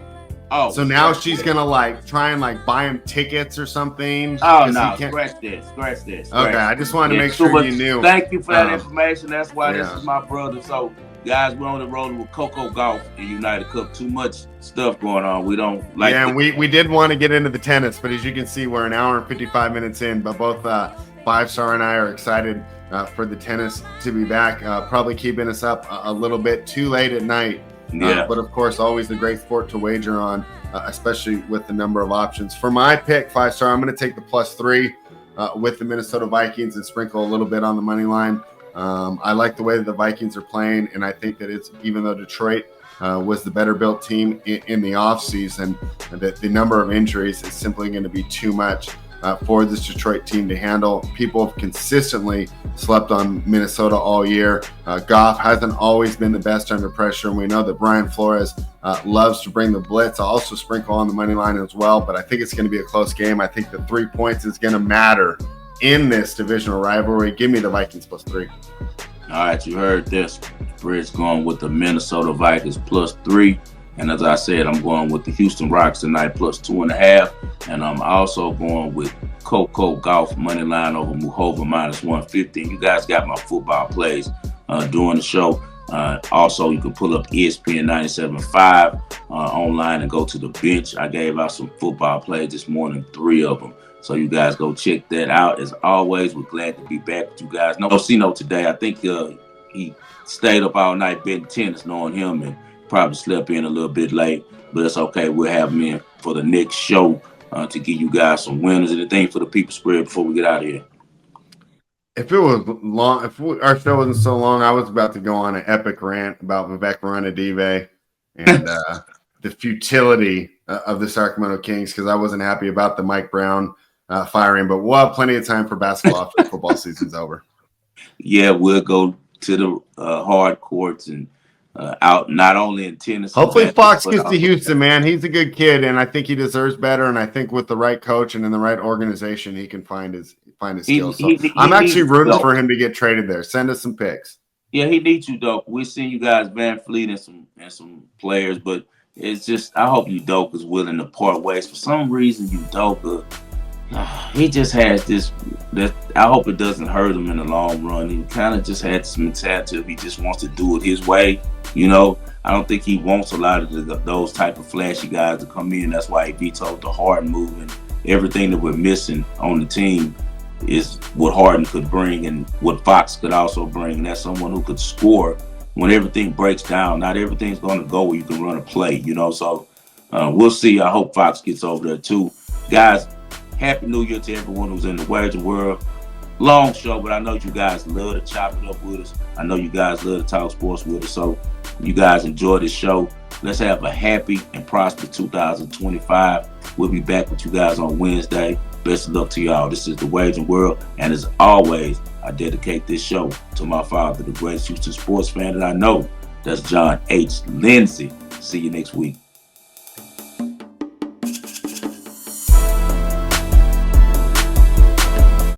Oh, so now she's gonna try and buy him tickets or something. Oh no, scratch this. Okay, I just wanted to make sure you knew. Thank you for that information. That's why this is my brother. So guys, we're on the road with Coco Golf and United Cup. Too much stuff going on. We don't like. Yeah, and we did want to get into the tennis, but as you can see, we're an hour and 55 minutes in. But both Five Star and I are excited for the tennis to be back. Probably keeping us up a little bit too late at night. But of course, always the great sport to wager on, especially with the number of options. For my pick, 5 Star, I'm going to take the +3 with the Minnesota Vikings and sprinkle a little bit on the money line. I like the way that the Vikings are playing, and I think that even though Detroit was the better built team in the offseason, that the number of injuries is simply going to be too much for this Detroit team to handle. People have consistently slept on Minnesota all year. Goff hasn't always been the best under pressure, and we know that Brian Flores loves to bring the blitz. I'll also sprinkle on the money line as well, but I think it's going to be a close game. I think the 3 points is going to matter in this divisional rivalry. Give me the Vikings +3. All right, you heard this. Fred's going with the Minnesota Vikings +3. And as I said, I'm going with the Houston Rockets tonight +2.5. And I'm also going with Coco Golf money line over Muhova -150. You guys got my football plays during the show. Also, you can pull up ESPN 97.5 online and go to the bench. I gave out some football plays this morning, 3 of them. So you guys go check that out. As always, we're glad to be back with you guys. No Cino today. I think he stayed up all night betting tennis, knowing him, and probably slept in a little bit late. But it's okay. We'll have him in for the next show to give you guys some winners and anything for the people spread before we get out of here. If it was long, our show wasn't so long, I was about to go on an epic rant about Vivek Ranadive and the futility of the Sacramento Kings, because I wasn't happy about the Mike Brown firing. But we'll have plenty of time for basketball after the football season's over. Yeah, we'll go to the hard courts and out not only in tennis. Hopefully Fox gets to Houston, man. He's a good kid, and I think he deserves better. And I think with the right coach and in the right organization, he can find his skills. So I'm actually rooting for him to get traded there. Send us some picks. Yeah, he needs you, Dope. We're seeing you guys Van Fleet and some players, but it's just I hope Udoka is willing to part ways. For some reason, Udoka, he just has this. That I hope it doesn't hurt him in the long run. He kind of just had this mentality of he just wants to do it his way. You know, I don't think he wants a lot of those type of flashy guys to come in. That's why he vetoed the Harden move, and everything that we're missing on the team is what Harden could bring and what Fox could also bring. And that's someone who could score when everything breaks down. Not everything's going to go where you can run a play, you know. So we'll see. I hope Fox gets over there too. Guys, Happy New Year to everyone who's in the wager world. Long show, but I know you guys love to chop it up with us. I know you guys love to talk sports with us. So you guys enjoy this show. Let's have a happy and prosperous 2025. We'll be back with you guys on Wednesday. Best of luck to y'all. This is the Wagering World. And as always, I dedicate this show to my father, the greatest Houston sports fan that I know. That's John H. Lindsay. See you next week.